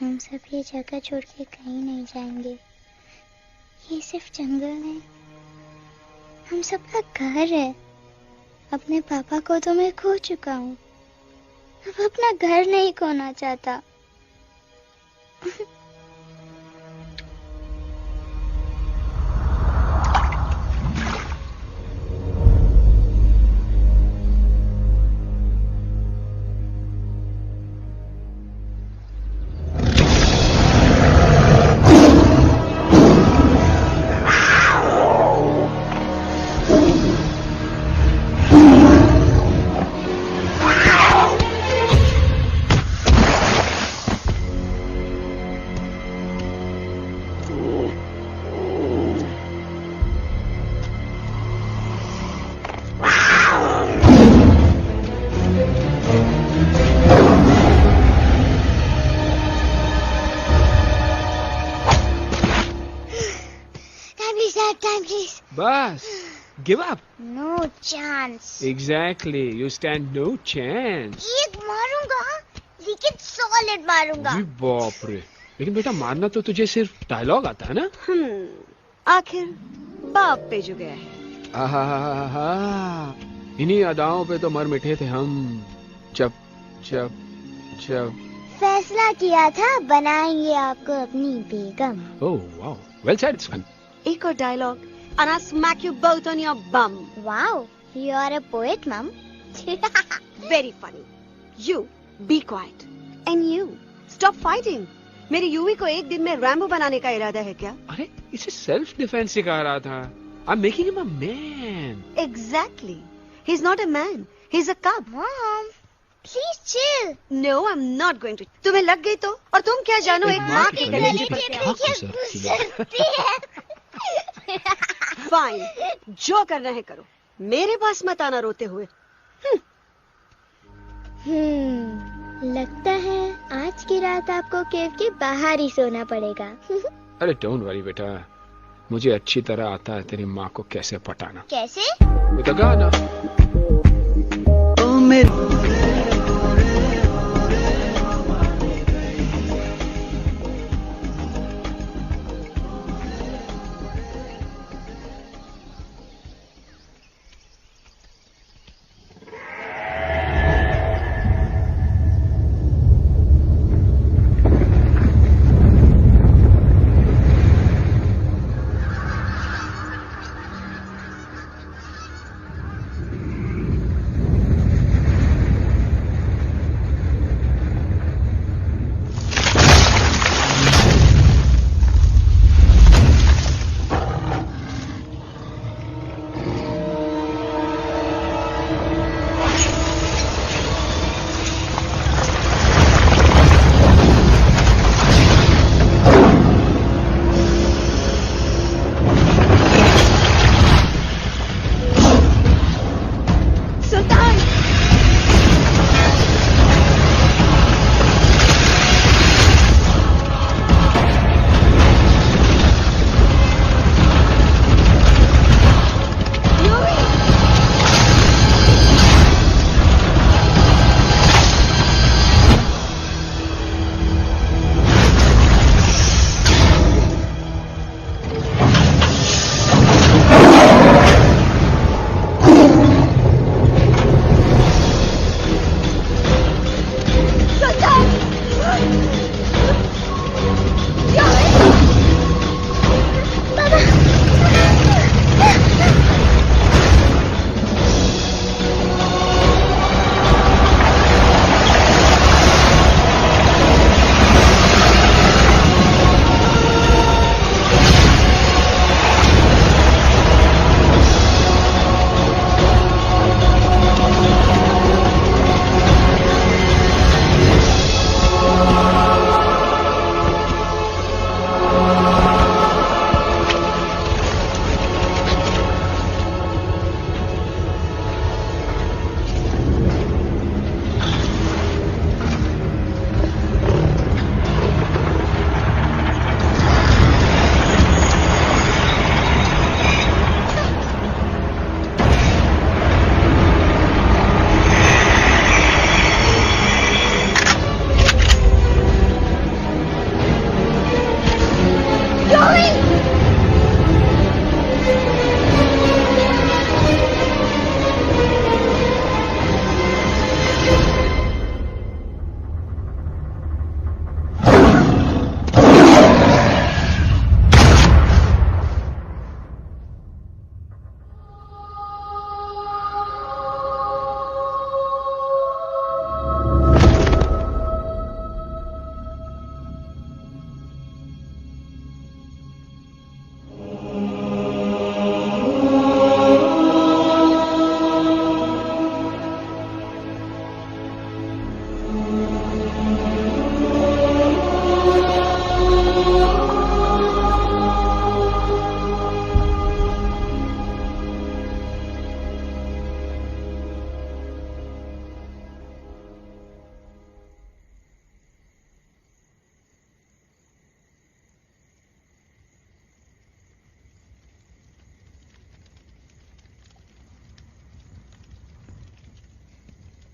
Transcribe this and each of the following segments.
हम सब ये जगह छोड़ के कहीं नहीं जाएंगे। ये सिर्फ जंगल है, हम सबका घर है। अपने पापा को तो मैं खो चुका हूँ, अब अपना घर नहीं खोना चाहता। Bas, give up. No chance. Exactly, you stand no chance. एक मारूंगा, लेकिन सॉलिड मारूंगा। जी बाप रे, लेकिन बेटा मारना तो तुझे सिर्फ डायलॉग आता है ना? आखिर बाप पे जो गया है। आहा, इन्हीं अदाओं पे तो मर मिटे थे हम जब जब जब फैसला किया था बनाएंगे आपको अपनी बेगम। ओह वाओ, वेल सेड सन। एक और dialogue and I'll smack you both on your bum. Wow, you are a poet, Mom. Very funny. You be quiet and you stop fighting. मेरी यूवी को एक दिन में रैम्बो बनाने का इरादा है क्या? अरे इसे सेल्फ डिफेंस सिखा रहा था। I'm making him a man. Exactly. He's not a man. He's a cub. Mom, please chill. No, I'm not going to. तुम्हें लग गई तो? और तुम क्या जानो एक माँ के गले पर क्या? फाइन, जो करना है करो, मेरे पास मत आना रोते हुए। लगता है आज की रात आपको केव के बाहर ही सोना पड़ेगा। अरे डोंट वरी बेटा, मुझे अच्छी तरह आता है तेरी माँ को कैसे पटाना। कैसे? With a गाना।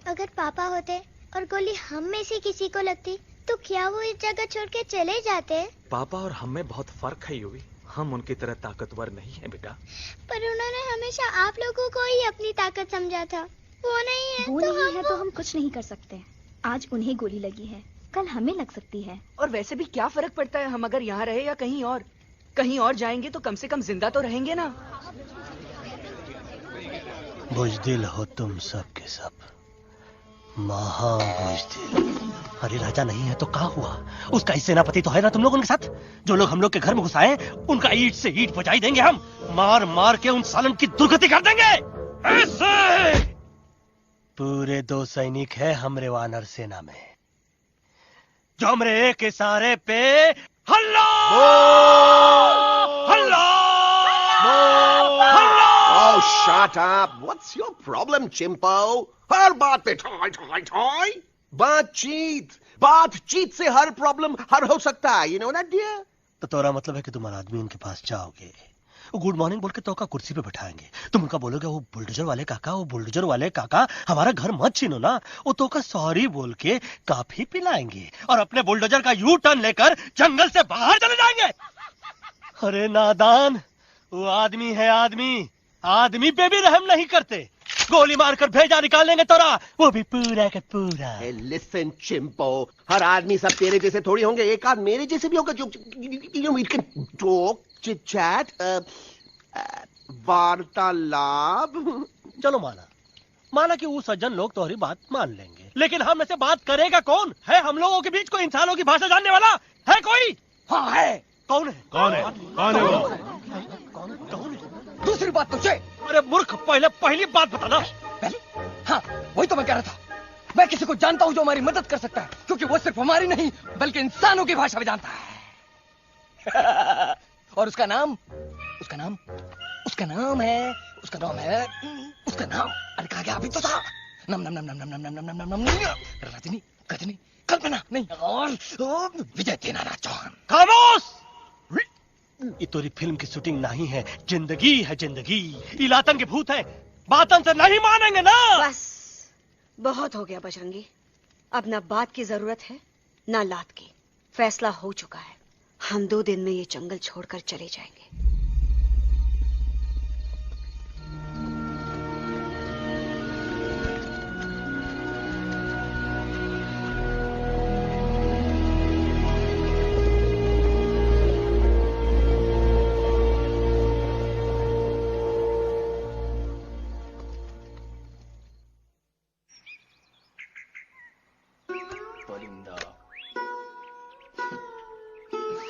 अगर पापा होते और गोली हम में से किसी को लगती तो क्या वो इस जगह छोड़ के चले जाते? पापा और हम में बहुत फर्क है यूवी। हम उनकी तरह ताकतवर नहीं है बेटा। पर उन्होंने हमेशा आप लोगों को ही अपनी ताकत समझा था। वो नहीं है वो तो नहीं हम है तो हम कुछ नहीं कर सकते। आज उन्हें गोली लगी है, कल हमें लग सकती है। और वैसे भी क्या फर्क पड़ता है हम अगर यहाँ रहे या कहीं और? कहीं और जाएंगे तो कम से कम जिंदा तो रहेंगे ना। बुज़दिल हो तुम सब के सब, महाबुज़दिल। अरे राजा नहीं है तो क्या हुआ? उसका ही सेनापति तो है ना तुम लोग उनके साथ। जो लोग हम लोग के घर में घुसाए उनका ईंट से ईंट बजाई देंगे हम। मार मार के उन सालन की दुर्गति कर देंगे ऐसे। पूरे 2 सैनिक है हमरे वानर सेना में जो हमरे एक इशारे पे हल्ला हल्ला हल्ला। Oh, shut up! What's your problem, Chimpo? हर बात पे ठोय ठोय ठोय। बातचीत से हर प्रॉब्लम हल हो सकता है। You know that, dear? तो तोरा मतलब है कि तुम आदमी उनके पास जाओगे, वो गुड मॉर्निंग बोल के तो का कुर्सी पे बैठाएंगे। तुम उनका बोलोगे वो बुलडोजर वाले काका हमारा घर मत छीनो ना। वो तो का सॉरी बोल के काफी पिलाएंगे और अपने बुलडोजर का यू टर्न लेकर जंगल से बाहर चले जाएंगे। अरे नादान, वो आदमी है आदमी पे भी रहम नहीं करते। गोली मारकर भेजा निकाल लेंगे तोरा, वो भी पूरा का पूरा। Hey, listen, Chimpo. हर आदमी सब तेरे जैसे थोड़ी होंगे। एक आध मेरे जैसे भी होगा जो we can talk, chit chat, वार्तालाप। चलो माना कि वो सज्जन लोग तुम्हारी बात मान लेंगे, लेकिन हम ऐसे बात करेगा कौन? है हम लोगों के बीच कोई इंसानों की भाषा जानने वाला है कोई? हाँ है। कौन है वो? कौन है? दूसरी बात तुझे। अरे मूर्ख, पहली बात बताना। पहले? हाँ, वही तो मैं कह रहा था। मैं किसी को जानता हूँ जो हमारी मदद कर सकता है, क्योंकि वो सिर्फ हमारी नहीं बल्कि इंसानों की भाषा भी जानता है। और उसका नाम है अरे कहा गया अभी तो था। नम रजनी गजनी कल्पना नहीं और विजय देनाराज चौहान। खामोश! ये तोरी फिल्म की शूटिंग नहीं है, जिंदगी है जिंदगी। इलातन के भूत है, बातन से नहीं मानेंगे ना। बस बहुत हो गया बजरंगी। अब ना बात की जरूरत है ना लात की। फैसला हो चुका है। हम 2 दिन में ये जंगल छोड़कर चले जाएंगे।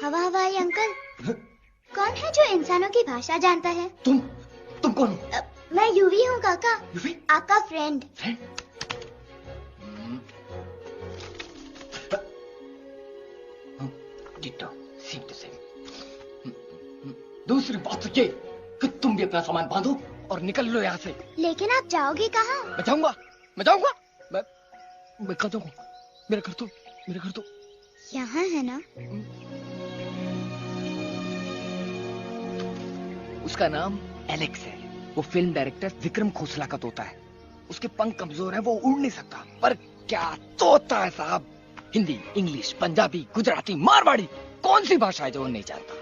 हवाई अंकल, कौन है जो इंसानों की भाषा जानता है? तुम कौन हो? मैं यूवी हूँ काका। यूवी? आपका फ्रेंड। दूसरी बात तो ये कि तुम भी अपना सामान बांधो और निकल लो यहाँ से। लेकिन आप जाओगे कहाँ? मैं जाऊंगा मैं कहाँ जाऊंगा? मेरा घर तो यहाँ है ना? उसका नाम एलेक्स है। वो फिल्म डायरेक्टर विक्रम खोसला का तोता है। उसके पंख कमजोर है, वो उड़ नहीं सकता। पर क्या तोता है साहब। हिंदी, इंग्लिश, पंजाबी, गुजराती, मारवाड़ी, कौन सी भाषा है जो वो नहीं जानता?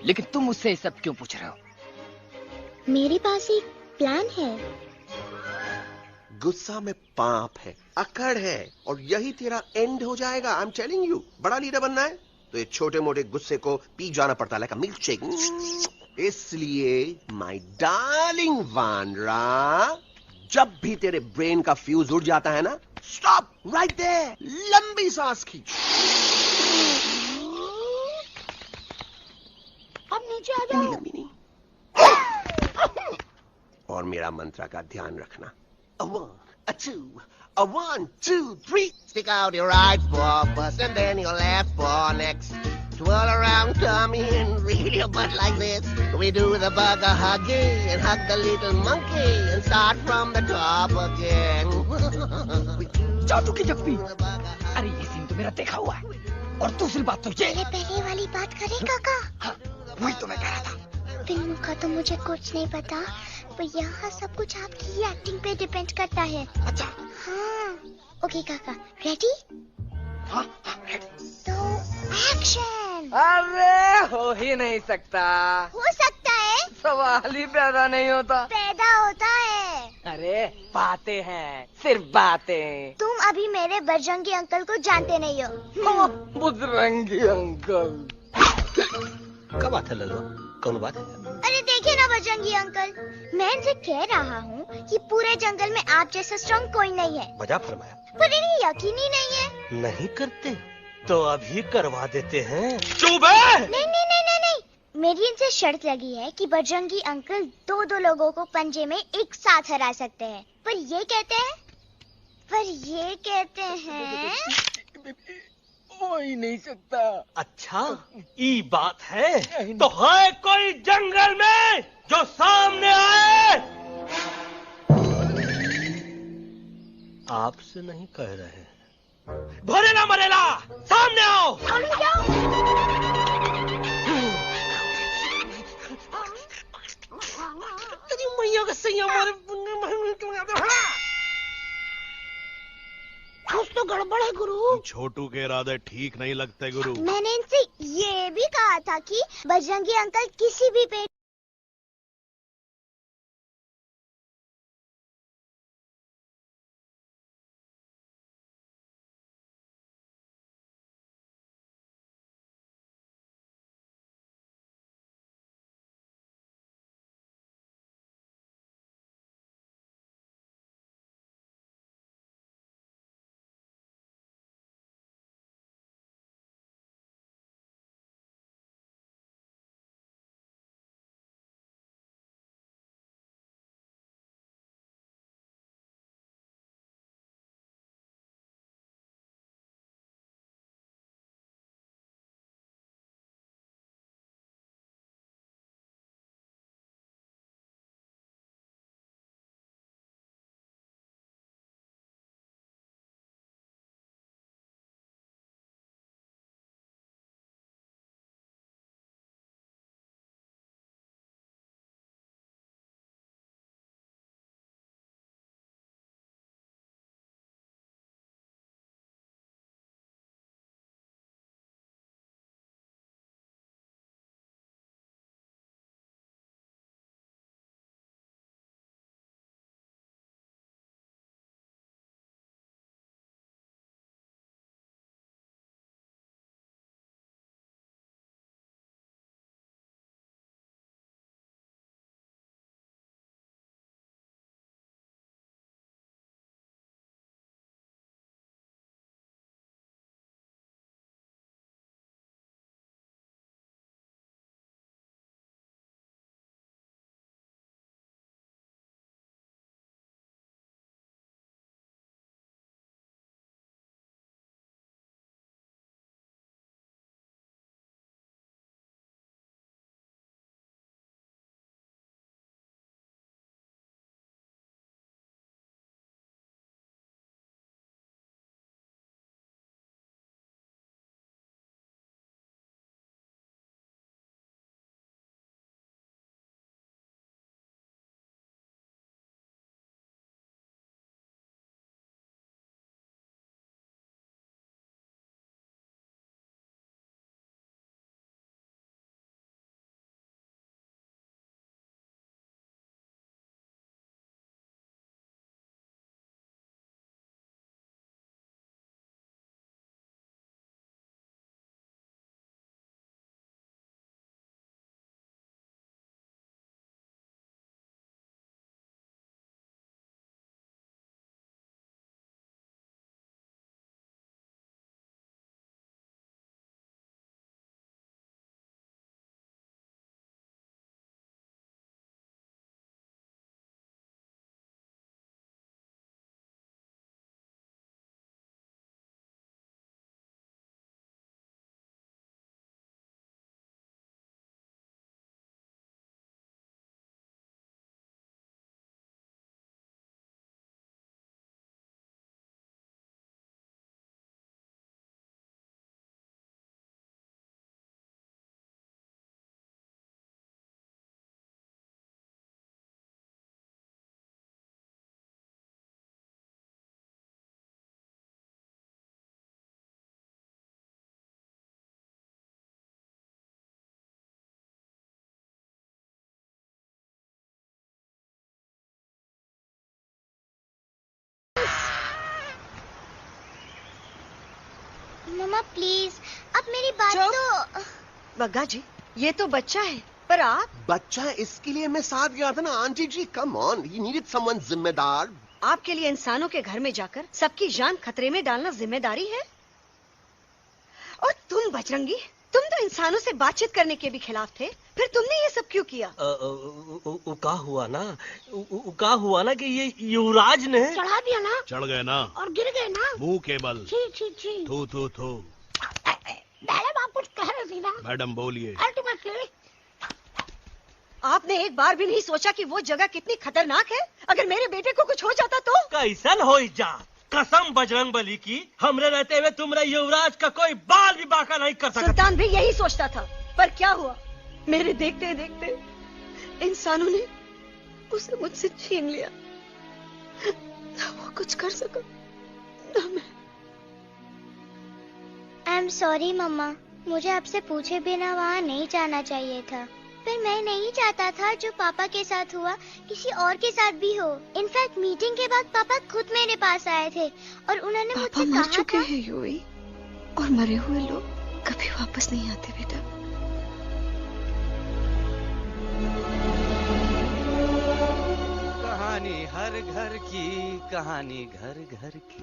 लेकिन तुम उससे सब क्यों पूछ रहे हो? मेरे पास एक प्लान है। गुस्सा में पाप है, अकड़ है, और यही तेरा एंड हो जाएगा। आई एम टेलिंग यू। बड़ा लीडर बनना है तो ये छोटे मोटे गुस्से को पी जाना पड़ता है, लाइक अ मिल्क शेक। इसलिए माय डार्लिंग वानरा, जब भी तेरे ब्रेन का फ्यूज उड़ जाता है ना, स्टॉप राइट देयर, लंबी सांस खींच। अब नीचे आ जाओ। लंबी नहीं। और मेरा मंत्र का ध्यान रखना। A 1, a 2, a 1, 2, 3. Stick out your right paw first and then your left paw next. Twirl around, tummy and reel your butt like this. We do the bugger huggy and hug the little monkey and start from the top again. जादू की जप्पी। अरे ये scene तो मेरा देखा हुआ है। और दूसरी बात तो ये। पहले वाली बात करें काका? हाँ, वही तो मैं कह रहा था। फिल्म का तो मुझे कुछ नहीं पता, पर यहाँ सब कुछ आपकी ही एक्टिंग पे डिपेंड करता है। अच्छा, हाँ ओके काका रेडी हाँ रेडी। तो एक्शन। अरे हो ही नहीं सकता। हो सकता है, सवाल ही पैदा नहीं होता। पैदा होता है। अरे बातें हैं, सिर्फ बातें। तुम अभी मेरे बजरंगी अंकल को जानते नहीं हो। बजरंगी अंकल। क्या बात है लल्लू, कौन बात है? अरे देखिए ना बजरंगी अंकल, मैं इनसे कह रहा हूँ कि पूरे जंगल में आप जैसा स्ट्रॉन्ग कोई नहीं है। मजा फरमाया। पर इन्हें यकीन ही नहीं है। नहीं करते तो अभी करवा देते हैं। चुप है। नहीं नहीं नहीं नहीं नहीं, मेरी इनसे शर्त लगी है कि बजरंगी अंकल दो लोगों को पंजे में एक साथ हरा सकते हैं। पर ये कहते हैं हो ही नहीं सकता। अच्छा ये बात है तो है कोई जंगल में जो सामने आए? आपसे नहीं कह रहे, भरेला मरेला सामने आओ। मैया का सही हमारे कुछ तो गड़बड़ है गुरु। छोटू के इरादे ठीक नहीं लगते गुरु। मैंने इनसे ये भी कहा था कि बजरंगी अंकल किसी भी पेड़ मम्मा प्लीज, अब मेरी बात तो। बग्गा जी, ये तो बच्चा है, पर आप? बच्चा है इसके लिए मैं साथ गया था ना aunty ji. Come on, he needed someone जिम्मेदार। आपके लिए इंसानों के घर में जाकर सबकी जान खतरे में डालना जिम्मेदारी है? और तुम बजरंगी, तुम तो इंसानों से बातचीत करने के भी खिलाफ थे, फिर तुमने ये सब क्यों किया? का हुआ ना कि ये युवराज ने चढ़ा दिया ना, चढ़ गए ना और गिर गए ना, मुंह के बल। छी छी छी। थू। मैडम आप कुछ कह रहे थे ना? मैडम बोलिए। अल्टीमेटली आपने एक बार भी नहीं सोचा कि वो जगह कितनी खतरनाक है? अगर मेरे बेटे को कुछ हो जाता तो? कैसन हो जा, कसम बजरंग बली की, हमरे रहते हुए तुमरे युवराज का कोई बाल भी बाका नहीं कर सकता। सुल्तान भी यही सोचता था, पर क्या हुआ? मेरे देखते देखते इंसानों ने उसे मुझसे छीन लिया। ना वो कुछ कर सका, ना मैं। आई एम सॉरी मम्मा, मुझे आपसे पूछे बिना वहाँ नहीं जाना चाहिए था। पर मैं नहीं चाहता था जो पापा के साथ हुआ किसी और के साथ भी हो। इनफैक्ट मीटिंग के बाद पापा खुद मेरे पास आए थे और उन्होंने मुझसे कहा मर चुके हैं यूवी, और मरे हुए लोग कभी वापस नहीं आते बेटा। कहानी हर घर की, कहानी घर घर की।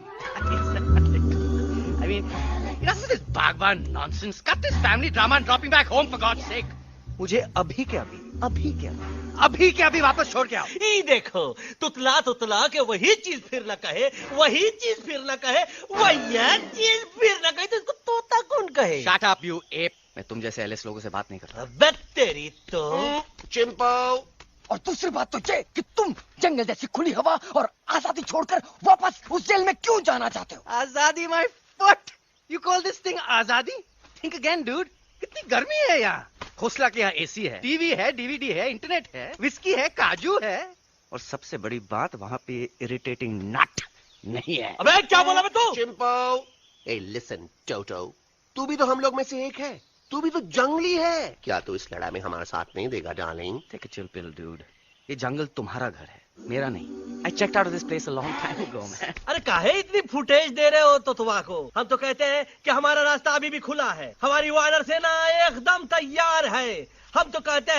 I mean, this is Bhagwan nonsense. Cut this family drama and drop me back home for God's sake. मुझे अभी के अभी वापस छोड़ के आओ। ये देखो, तुतला के वही चीज फिर न कहे, वही चीज फिर न कहे, वही चीज फिर न कहे, तो इसको तोता कौन कहे? Shut up, you ape. मैं तुम जैसे एलिस लोगों से बात नहीं करता। बस तेरी तो। चिंपो। और दूसरी बात तो ये कि तुम जंगल जैसी खुली हवा और आजादी छोड़कर वापस उस जेल में क्यों जाना चाहते हो? आजादी my foot. You call this thing आजादी? Think again, dude. कितनी गर्मी है यहाँ। खोसला के यहाँ एसी है, टीवी है, डीवीडी है, इंटरनेट है, विस्की है, काजू है, और सबसे बड़ी बात वहाँ पे इरिटेटिंग नट नहीं है। अबे क्या बोला मैं तू? चिंपो। ए लिसन टोटो, तू भी तो हम लोग में से एक है, तू भी तो जंगली है। क्या तू इस लड़ाई में हमारा साथ नहीं देगा darling? Take a chill pill dude, ये जंगल तुम्हारा घर है, मेरा नहीं। I checked out of this place a long time ago, man. अरे काहे इतनी फुटेज दे रहे हो तुतवा को? हम तो कहते हैं कि हमारा रास्ता अभी भी खुला है, हमारी वानर सेना एकदम तैयार है। हम तो कहते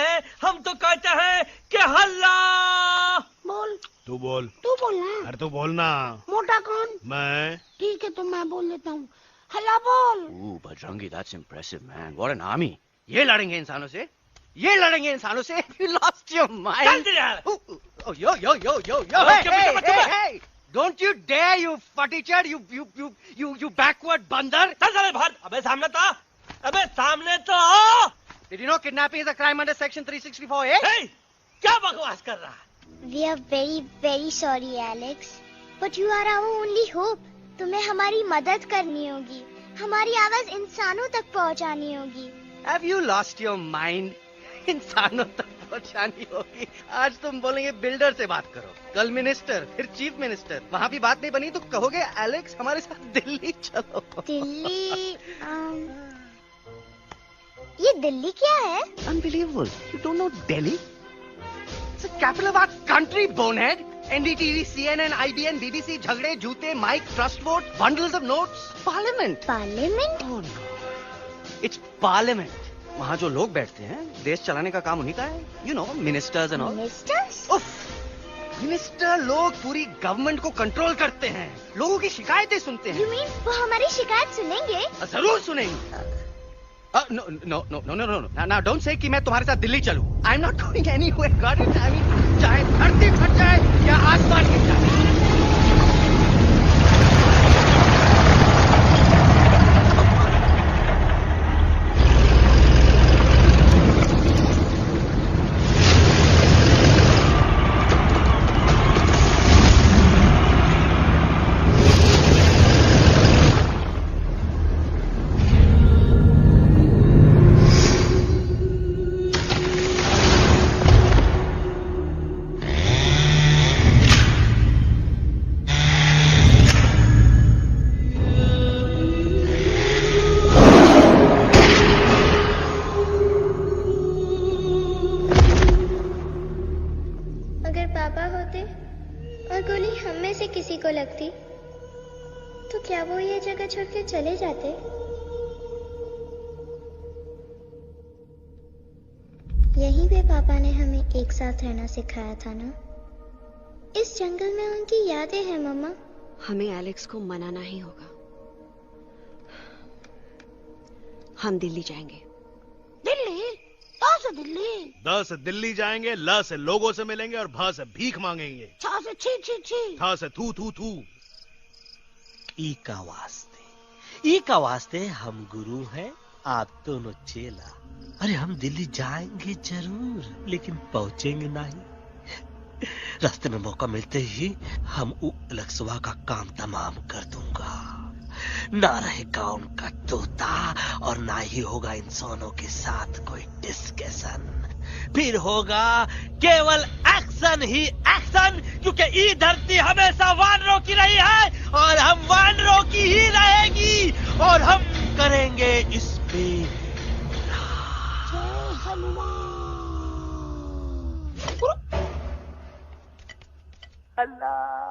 हैं कि हल्ला। बोल। तू बोल। तू बोलना। अरे तू बोलना। मोटा कौन? मैं। ठीक है, तो मैं बोल देता हूँ। हल्ला बोल। Ooh, Bajrangi, that's impressive, man. What an army. ये लड़ेंगे इंसानों से? You lost your mind. Oh, yo. Hey. Don't you dare, you fatty-chad, you backward bandar. अबे सामने तो आओ. Did you know kidnapping is a crime under section 364A? Hey, क्या बकवास कर रहा है? We are very, very sorry, Alex. But you are our only hope. तुम्हें हमारी मदद करनी होगी, हमारी आवाज इंसानों तक पहुंचानी होगी। Have you lost your mind? इंसानों तक पहुंचानी होगी। आज तुम बोलेंगे बिल्डर से बात करो, कल मिनिस्टर, फिर चीफ मिनिस्टर, वहाँ भी बात नहीं बनी तो कहोगे एलेक्स हमारे साथ दिल्ली चलो। दिल्ली? ये दिल्ली क्या है? Unbelievable. You don't know Delhi? It's the capital of our country, bonehead. NDTV, CNN, IBN, BBC, झगड़े, जूते, mike, trust vote, bundles of notes, parliament. Parliament? Oh no. It's parliament. वहाँ जो लोग बैठते हैं, देश चलाने का काम उन्हीं का है। You know, ministers and all. Ministers? उफ, मिनिस्टर लोग पूरी गवर्नमेंट को कंट्रोल करते हैं, लोगों की शिकायतें सुनते हैं। You mean वो हमारी शिकायत सुनेंगे? जरूर सुनेंगे। No. Now don't say कि मैं तुम्हारे साथ दिल्ली चलूं. I'm not going anywhere. Got it? I mean, चाहे धरती फट जाए या आसमान गिर जाए। किसी को लगती तो क्या वो ये जगह छोड़ के चले जाते? यहीं पे पापा ने हमें एक साथ रहना सिखाया था ना। इस जंगल में उनकी यादें हैं मम्मा। हमें एलेक्स को मनाना ही होगा। हम दिल्ली जाएंगे। दिल्ली? कहाँ से दिल्ली? द से दिल्ली जाएंगे, ल से लोगों से मिलेंगे और भ से भीख मांगेंगे। छ से छी छी छी। थ से थू थू थू। ई का वास्ते हम गुरु हैं, आप दोनों चेला। अरे हम दिल्ली जाएंगे जरूर, लेकिन पहुंचेंगे नहीं। रास्ते में मौका मिलते ही हम अलक्सवा का काम तमाम कर दूंगा। ना रहेगा उनका तोता और ना ही होगा इंसानों के साथ कोई डिस्कशन। फिर होगा केवल एक्शन ही एक्शन, क्योंकि ये धरती हमेशा वानरों की रही है और हम वानरों की ही रहेगी और हम करेंगे इस पे जय हनुमान। अल्लाह।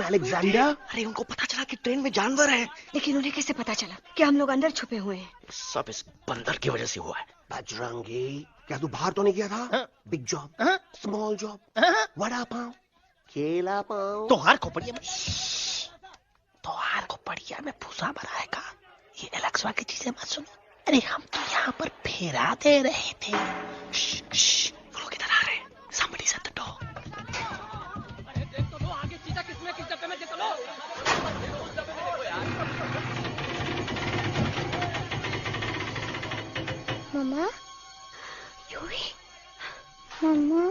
अलेक्जेंडर। अरे उनको पता चला कि ट्रेन में जानवर है। लेकिन उन्हें कैसे पता चला कि हम लोग अंदर छुपे हुए हैं? सब इस बंदर की वजह से हुआ है। बजरंगी, क्या तू बाहर तो नहीं गया था? Big job, small job, vada pav, केला पाव। तोहार खोपड़िया में भूसा भरा है का? ये एलेक्सा की चीजें मत सुनो। अरे हम तो यहाँ पर फेरा दे रहे थे। वो लोग इधर आ रहे हैं। Somebody's at the door. मम्मा, मम्मा,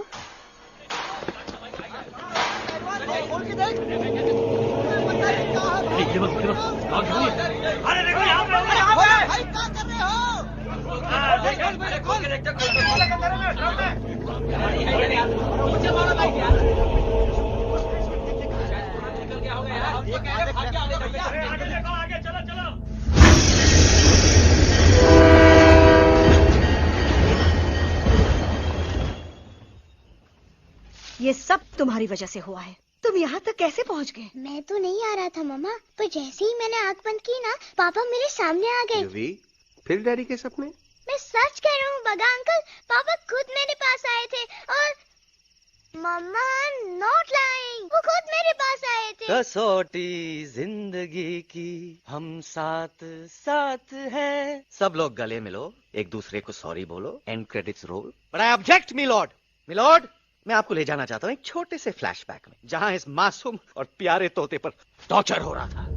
अरे देखो यहाँ पे भाई क्या कर रहे हो? ये सब तुम्हारी वजह से हुआ है। तुम यहाँ तक कैसे पहुँच गए? मैं तो नहीं आ रहा था मम्मा, पर जैसे ही मैंने आंख बंद की ना, पापा मेरे सामने आ गए। युवी, फिर डैडी के सपने? मैं सच कह रहा हूँ बगा अंकल, पापा खुद मेरे पास आए थे और मम्मा नॉट लाइंग, वो खुद मेरे पास आए थे। कसौटी जिंदगी की हम साथ साथ हैं। सब लोग गले मिलो, एक दूसरे को सॉरी बोलो, and credits roll. But I object milord. Milord, मैं आपको ले जाना चाहता हूँ एक छोटे से फ्लैशबैक में, जहाँ इस मासूम और प्यारे तोते पर टॉर्चर हो रहा था।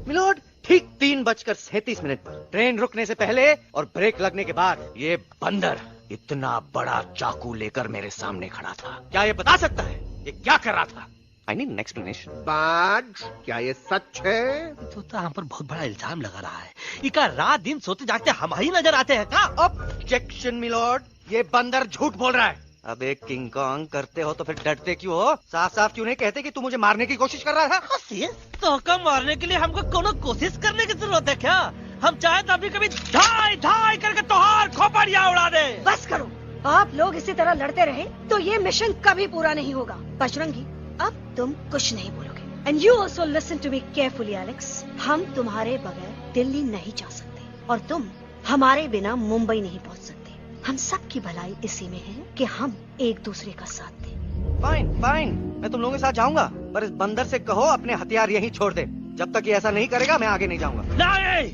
मिलॉर्ड, ठीक 3:37 पर ट्रेन रुकने से पहले और ब्रेक लगने के बाद ये बंदर इतना बड़ा चाकू लेकर मेरे सामने खड़ा था। क्या ये बता सकता है ये क्या कर रहा था? I need an explanation. बाज, क्या ये सच है? तो हम पर बहुत बड़ा इल्जाम लगा रहा है। इका रात दिन सोते जागते हम ही नजर आते हैं का? ऑब्जेक्शन मिलॉर्ड, ये बंदर झूठ बोल रहा है। अब एक किंग कॉन्ग करते हो तो फिर डरते क्यों हो? साफ साफ क्यों नहीं कहते कि तू मुझे मारने की कोशिश कर रहा था? तो कम मारने के लिए हमको कोनो कोशिश करने की जरूरत है क्या? हम चाहे तो अभी कभी ढाई ढाई करके तोहार खोपड़िया उड़ा दे। बस करो, आप लोग इसी तरह लड़ते रहे तो ये मिशन कभी पूरा नहीं होगा। बजरंगी, अब तुम कुछ नहीं बोलोगे। And you also listen to me carefully Alex. हम तुम्हारे बगैर दिल्ली नहीं जा सकते और तुम हमारे बिना मुंबई नहीं पहुंच सकते। हम सब की भलाई इसी में है कि हम एक दूसरे का साथ दें। फाइन फाइन, मैं तुम लोगों के साथ जाऊंगा, पर इस बंदर से कहो अपने हथियार यहीं छोड़ दे। जब तक ये ऐसा नहीं करेगा मैं आगे नहीं जाऊंगा। नहीं,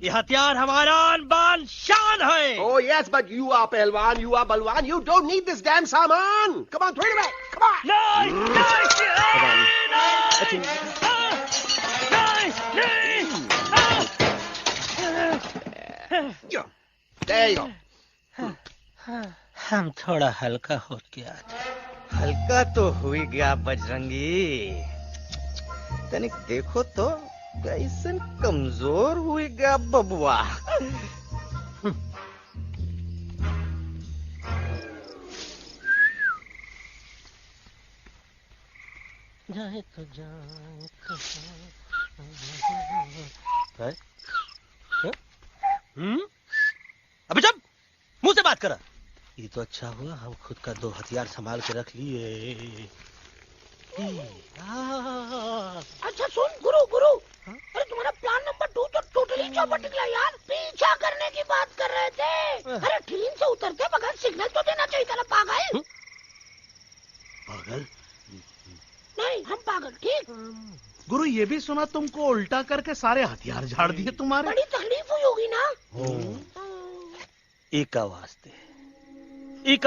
ये हथियार हमारा आन-बान शान है। Oh yes, but you are पहलवान, you are बलवान, you don't need this damn सामान. Come on, throw it away. Come on. नहीं, There you go. हम थोड़ा हल्का हो गया। हल्का तो हुई गया बजरंगी, तनिक देखो तो कैसन कमजोर हुई गया बबुआ। जाए तो जाए। अबे जब मुंह से बात करा। ये तो अच्छा हुआ हम खुद का 2 हथियार संभाल के रख लिए। अच्छा सुन गुरु, अरे तुम्हारा प्लान नंबर 2 तो टोटली चौपट निकला यार। पीछा करने की बात कर रहे थे। अरे ट्रेन से उतरते बगैर सिग्नल तो देना चाहिए था ना पागल। पागल? नहीं, हम पागल, ठीक। गुरु, ये भी सुना तुमको उल्टा करके सारे हथियार झाड़ दिए तुम्हारे। बड़ी तकलीफ हुई होगी ना। एका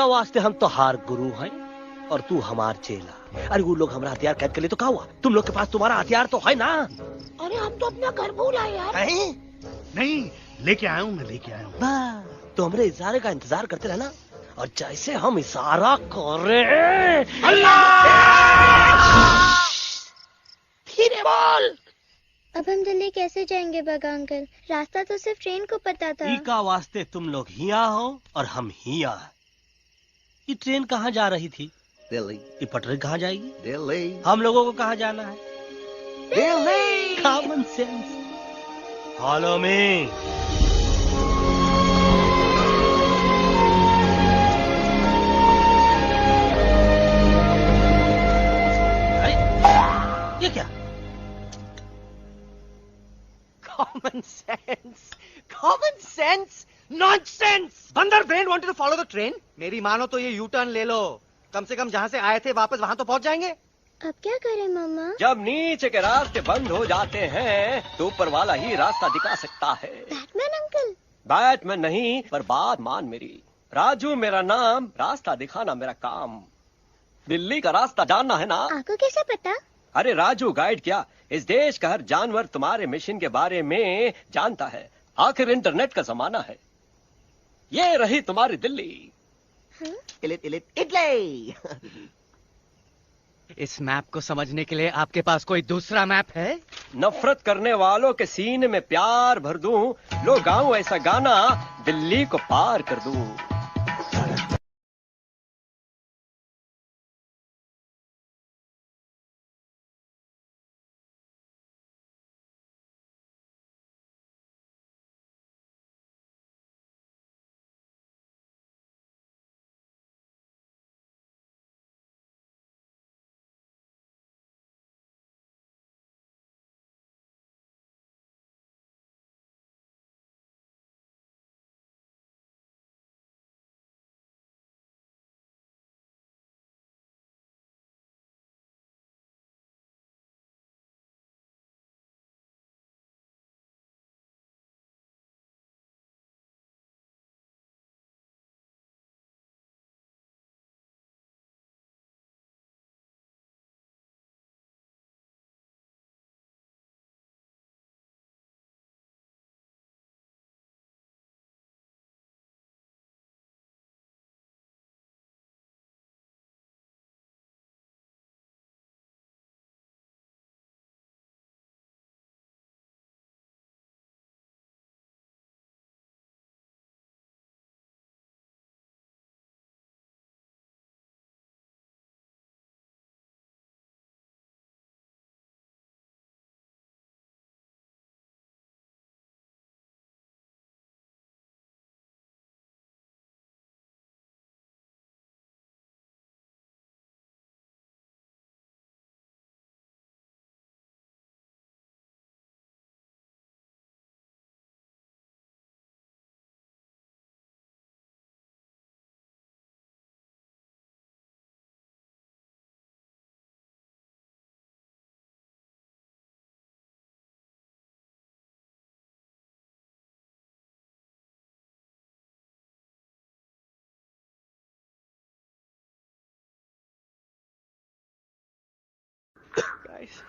वास्ते हम तो हार गुरु हैं और तू हमार चेला। अरे वो लोग हमारा हथियार कैद कर ले तो क्या हुआ? तुम लोग के पास तुम्हारा हथियार तो है ना। अरे हम तो अपना घर भूल आए यार। नहीं, लेके आया हूँ, मैं लेके आया हूँ। तो हमारे इशारे का इंतजार करते रहना और जैसे हम इशारा करे धीरे बोल। अब हम दिल्ली कैसे जाएंगे बगा अंकल? रास्ता तो सिर्फ ट्रेन को पता था। एका वास्ते तुम लोग हिया हो और हम हिया। ये ट्रेन कहाँ जा रही थी? दिल्ली। ये पटरी कहाँ जाएगी? दिल्ली। हम लोगों को कहाँ जाना है? Delhi. Common sense. Follow me. ये क्या? Common sense. Common sense. Nonsense. बंदर brain wanted to follow the train. मेरी मानो तो ये यू टर्न ले लो. कम से कम जहाँ से आए थे वापस वहाँ तो पहुँच जाएंगे. अब क्या करें मामा? जब नीचे के रास्ते बंद हो जाते हैं तो ऊपर वाला ही रास्ता दिखा सकता है. Batman uncle. बैटमैन नहीं, पर बात मान मेरी. राजू मेरा नाम, रास्ता दिखाना मेरा काम. दिल्ली का रास्ता जानना है ना? आपको कैसे पता? अरे राजू गाइड क्या, इस देश का हर जानवर तुम्हारे मिशन के बारे में जानता है. आखिर इंटरनेट का जमाना है. ये रही तुम्हारी दिल्ली. इटली. इस मैप को समझने के लिए आपके पास कोई दूसरा मैप है? नफरत करने वालों के सीने में प्यार भर दूं, लो गाऊं ऐसा गाना, दिल्ली को पार कर दूं.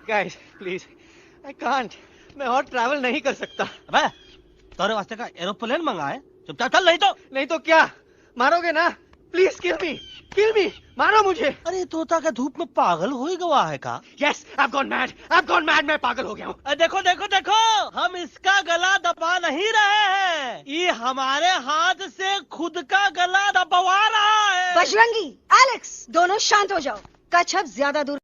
Guys, please. I can't. मैं और ट्रैवल नहीं कर सकता. अबे, तोरे वास्ते का एरोप्लेन मंगाए? चुपचाप चल, नहीं तो क्या? मारोगे ना? प्लीज किल मी, मारो मुझे. अरे तोता का धूप में पागल हो ही गवा है का? Yes, I've gone mad. मैं पागल हो गया हूँ. देखो, हम इसका गला दबा नहीं रहे हैं. ये हमारे हाथ से खुद का गला दबवा रहा है. बजरंगी, एलेक्स, दोनों शांत हो जाओ. कच्छप ज्यादा दूर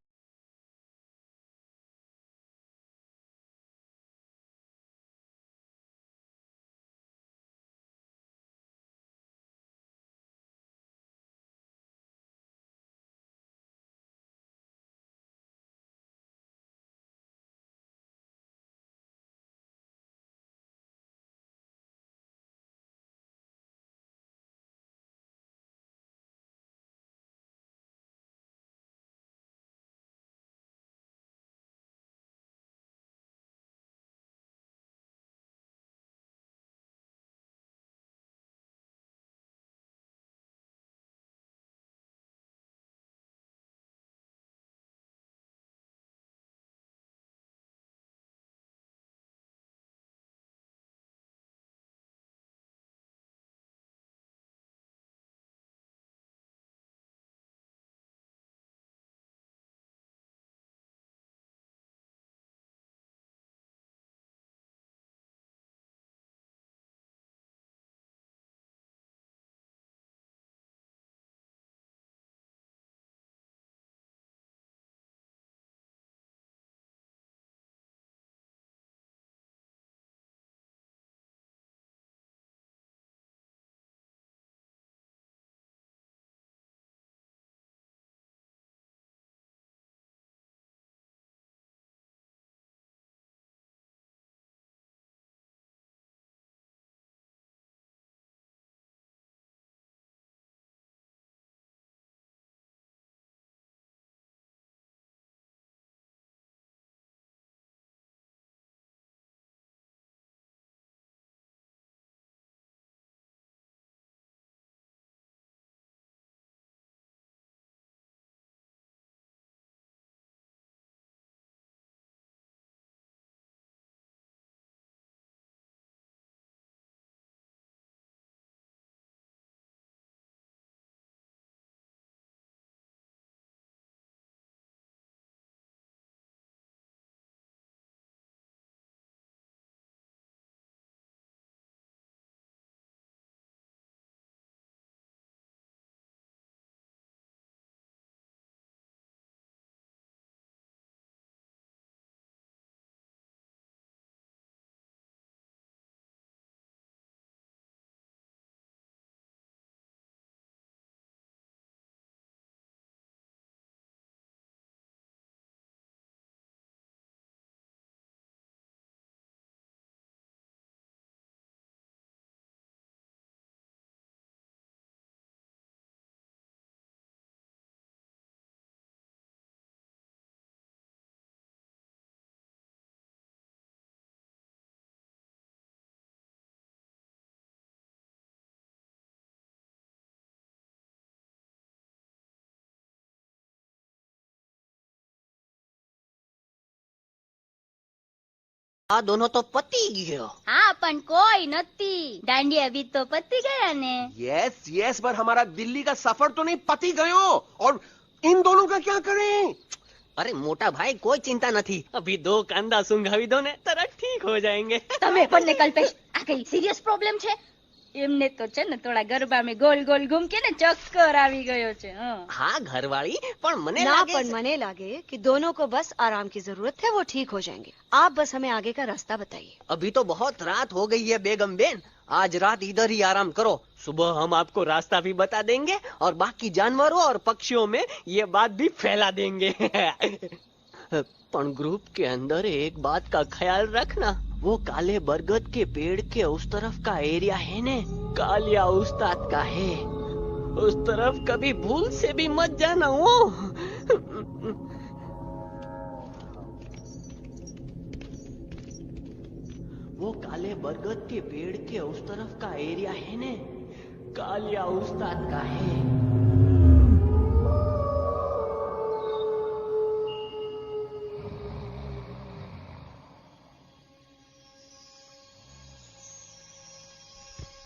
આ દોનો તો પતી ગયો. હા પણ કોઈ નથી. દાંડિયા भी तो પતી ગયા ને. यस यस, पर हमारा दिल्ली का सफर तो नहीं पति गयो. और इन दोनों का क्या करें? अरे मोटा भाई कोई चिंता नहीं, अभी 2 कांदा सुंघावी दो ने तरह ठीक हो जाएंगे. તમે પણ ને કલ્પેશ આ કઈ સિરિયસ પ્રોબ્લેમ છે? એમને તો છે ને થોડા ગરબામાં ગોલ ગોલ ઘૂમ કે ને ચક્કર આવી ગયો છે. हाँ घरवाली, पर मने ना लागे पर मने लागे कि दोनों को बस आराम की जरूरत है, वो ठीक हो जाएंगे. आप बस हमें आगे का रास्ता बताइए. अभी तो बहुत रात हो गई है बेगम बेन, आज रात इधर ही आराम करो. सुबह हम आपको रास्ता भी बता देंगे और बाकी जानवरों और पक्षियों में ये बात भी फैला देंगे. पर ग्रुप के अंदर एक बात का ख्याल रखना, वो काले बरगद के पेड़ के उस तरफ का एरिया है ने कालिया उस्ताद का है, उस तरफ कभी भूल से भी मत जाना. वो काले बरगद के पेड़ के उस तरफ का एरिया है ने कालिया उस्ताद का है.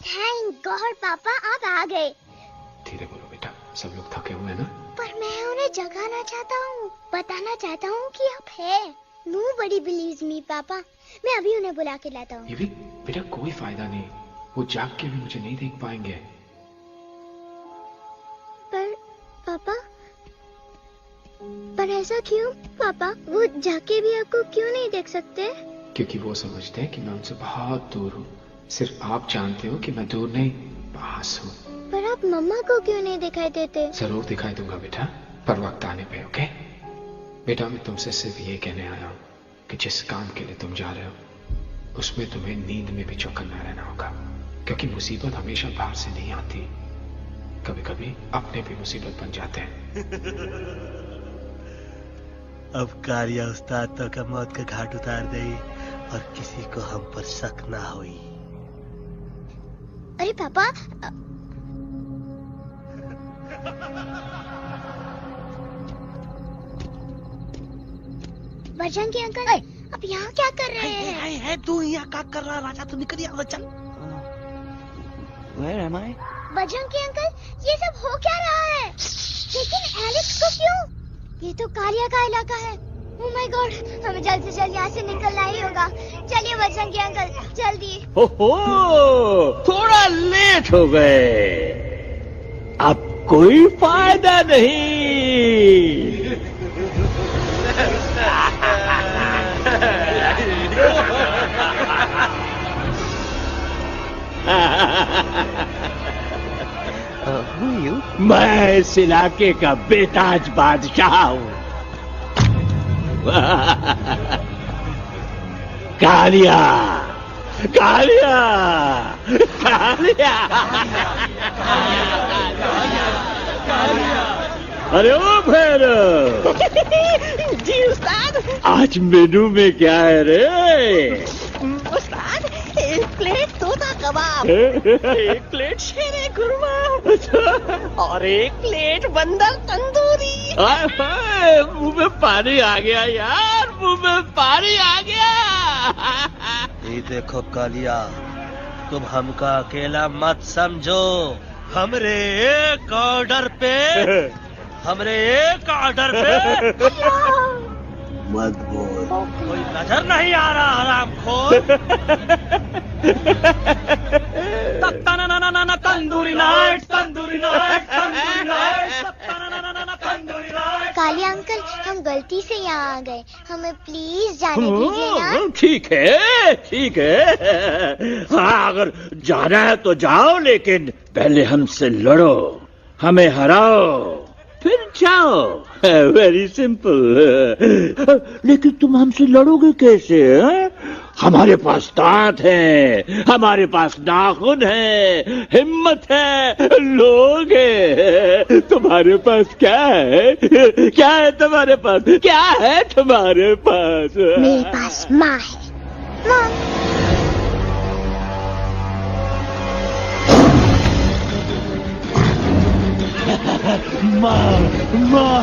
थैंक गॉड पापा आप आ गए. धीरे बोलो बेटा, सब लोग थके हुए हैं ना. पर मैं उन्हें जगाना चाहता हूँ, बताना चाहता हूँ कि आप है. Nobody believes me पापा. मैं अभी उन्हें बुला के लाता हूँ. ये भी बेटा कोई फायदा नहीं, वो जाग के भी मुझे नहीं देख पाएंगे. पर पापा, पर ऐसा क्यों पापा? वो जाग के भी आपको क्यों नहीं देख सकते? क्योंकि वो समझते हैं कि मैं उनसे बहुत दूर हूँ. सिर्फ आप जानते हो कि मैं दूर नहीं, पास हूँ. पर आप मम्मा को क्यों नहीं दिखाई देते? जरूर दिखाई दूंगा बेटा, पर वक्त आने पे. ओके बेटा, मैं तुमसे सिर्फ ये कहने आया हूँ कि जिस काम के लिए तुम जा रहे हो उसमें तुम्हें नींद में भी चौकन्ना रहना होगा, क्योंकि मुसीबत हमेशा बाहर से नहीं आती, कभी कभी अपने भी मुसीबत बन जाते हैं. अब कालिया उस्ताद तो का मौत का घाट उतार दे और किसी को हम पर शक ना हुई. अरे पापा, बजरंगी अंकल अब यहाँ क्या कर रहे हैं? है तू यहाँ क्या कर रहा? राजा तू निकल यहाँ, चल. Where am I? Bajrangi uncle, ये सब हो क्या रहा है? लेकिन एलेक्स को क्यों? ये तो कालिया का इलाका है. ओह माय गॉड, हमें जल्द से जल्द यहाँ से निकलना ही होगा. चलिए बजरंगी अंकल, जल्दी. ओहो, थोड़ा लेट हो गए. अब कोई फायदा नहीं. मैं इस इलाके का बेताज बादशाह हूँ. कालिया, कालिया, कालिया. अरे ओ भैरव. जी उस्ताद. आज मेनू में क्या है रे? उस्ताद, 1 प्लेट तोता कबाब, 1 प्लेट शेरे कुरमा और 1 प्लेट बंदर तंदूरी. मुंह में पानी आ गया यार, मुंह में पानी आ गया. ये देखो कालिया, तुम हमका अकेला मत समझो. हमरे एक ऑर्डर पे मत बोल. कोई नजर नहीं आ रहा हरामखोर. Tandoori night, tandoori night, tandoori night, tandoori night. Kaliya uncle, हम गलती से यहाँ आ गए, हमें प्लीज जाने दीजिए ना. ठीक है, ठीक है. हाँ, अगर जाना है तो जाओ, लेकिन पहले हमसे लड़ो, हमें हराओ, फिर जाओ. Very simple. लेकिन तुम हमसे लड़ोगे कैसे? हमारे पास दांत है, हमारे पास नाखून है, हिम्मत है, लोग है. तुम्हारे पास क्या है? क्या है तुम्हारे पास? क्या है तुम्हारे पास? मेरे पास माँ है. माँ, माँ.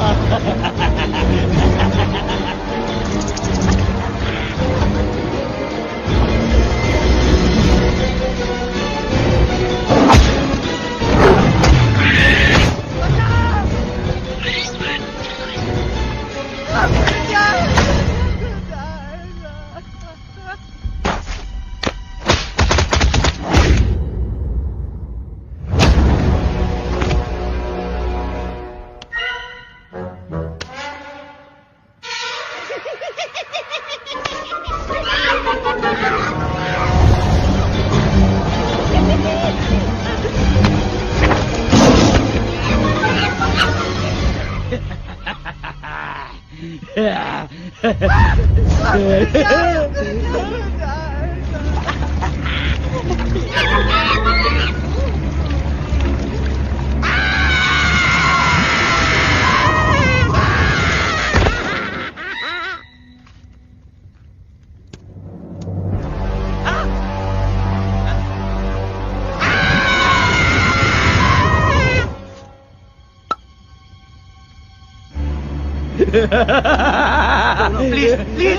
प्लीज प्लीज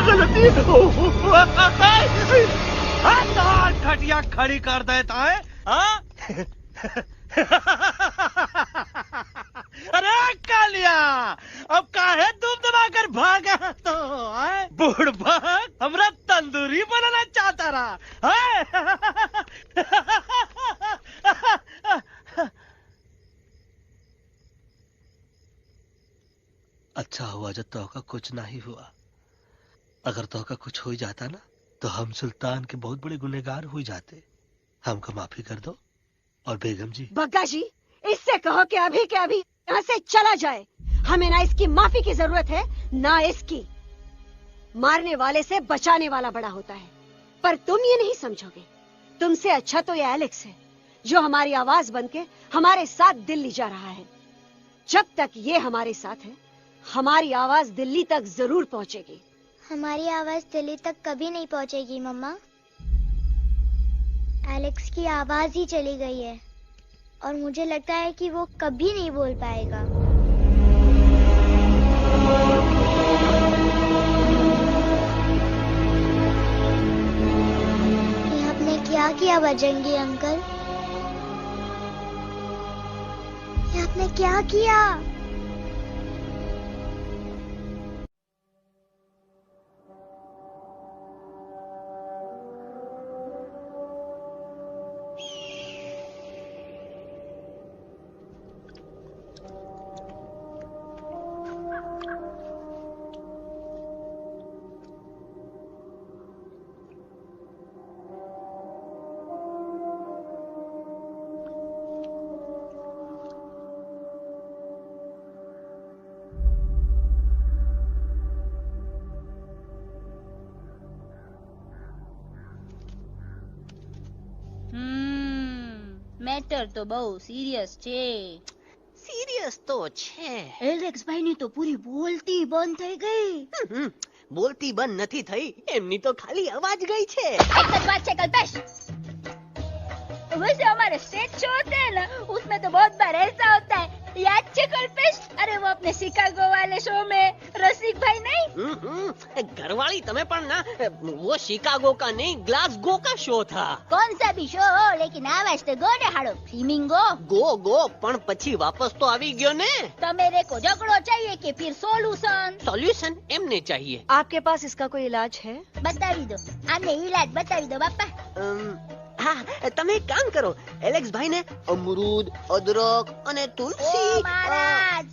गलती खटिया खड़ी कर देता है। अरे कालिया, अब काहे तुम दबाकर भागा तो बुढ़बा हमरा तंदूरी बनाना चाहता रहा। अच्छा हुआ जब तोहका कुछ नहीं हुआ। अगर तोहका कुछ हो जाता ना तो हम सुल्तान के बहुत बड़े गुनहगार हो जाते। हमको माफी कर दो। और बेगम जी, बग्गा जी, इससे कहो कि अभी के अभी यहाँ से चला जाए। हमें ना इसकी माफी की जरूरत है ना इसकी। मारने वाले से बचाने वाला बड़ा होता है, पर तुम ये नहीं समझोगे। तुमसे अच्छा तो ये एलेक्स है जो हमारी आवाज बनके हमारे साथ दिल्ली जा रहा है। जब तक ये हमारे साथ है हमारी आवाज दिल्ली तक जरूर पहुंचेगी। हमारी आवाज दिल्ली तक कभी नहीं पहुंचेगी मम्मा। एलेक्स की आवाज ही चली गई है और मुझे लगता है कि वो कभी नहीं बोल पाएगा। ये आपने क्या किया बजरंगी अंकल? ये आपने क्या किया? મેટર તો બહુ સિરિયસ છે। सीरियस तो छे। એલેક્સ ભાઈ ની તો પૂરી બોલતી બંધ થઈ ગઈ। बोलती बंद નથી થઈ, એમની તો ખાલી અવાજ ગઈ છે। એક જ વાત છે કલ્પેશ, वैसे हमारे स्टेज शो होते हैं ना, उसमें तो बहुत बार ऐसा होता है, याद है कल्पेश? अरे वो अपने शिकागो वाले शो में रसिक भाई नहीं? घरवाली तुम्हें पण ना, वो शिकागो का नहीं ग्लासगो का शो था। कौन सा भी शो हो, लेकिन आवाज तो गो ने हाड़ो। फ्लेमिंगो गो पण પછી વાપસ તો આવી ગયો ને। तमेरे को झगड़ो चाहिए कि फिर सॉल्यूशन एमने चाहिए। आपके पास इसका कोई इलाज है? बतावी दो, आने इलाज बतावी दो बापा। हाँ, તમે એક કામ કરો, એલેક્સ ભાઈ ને અમરૂદ, અદરક અને તુલસી। ओ महाराज,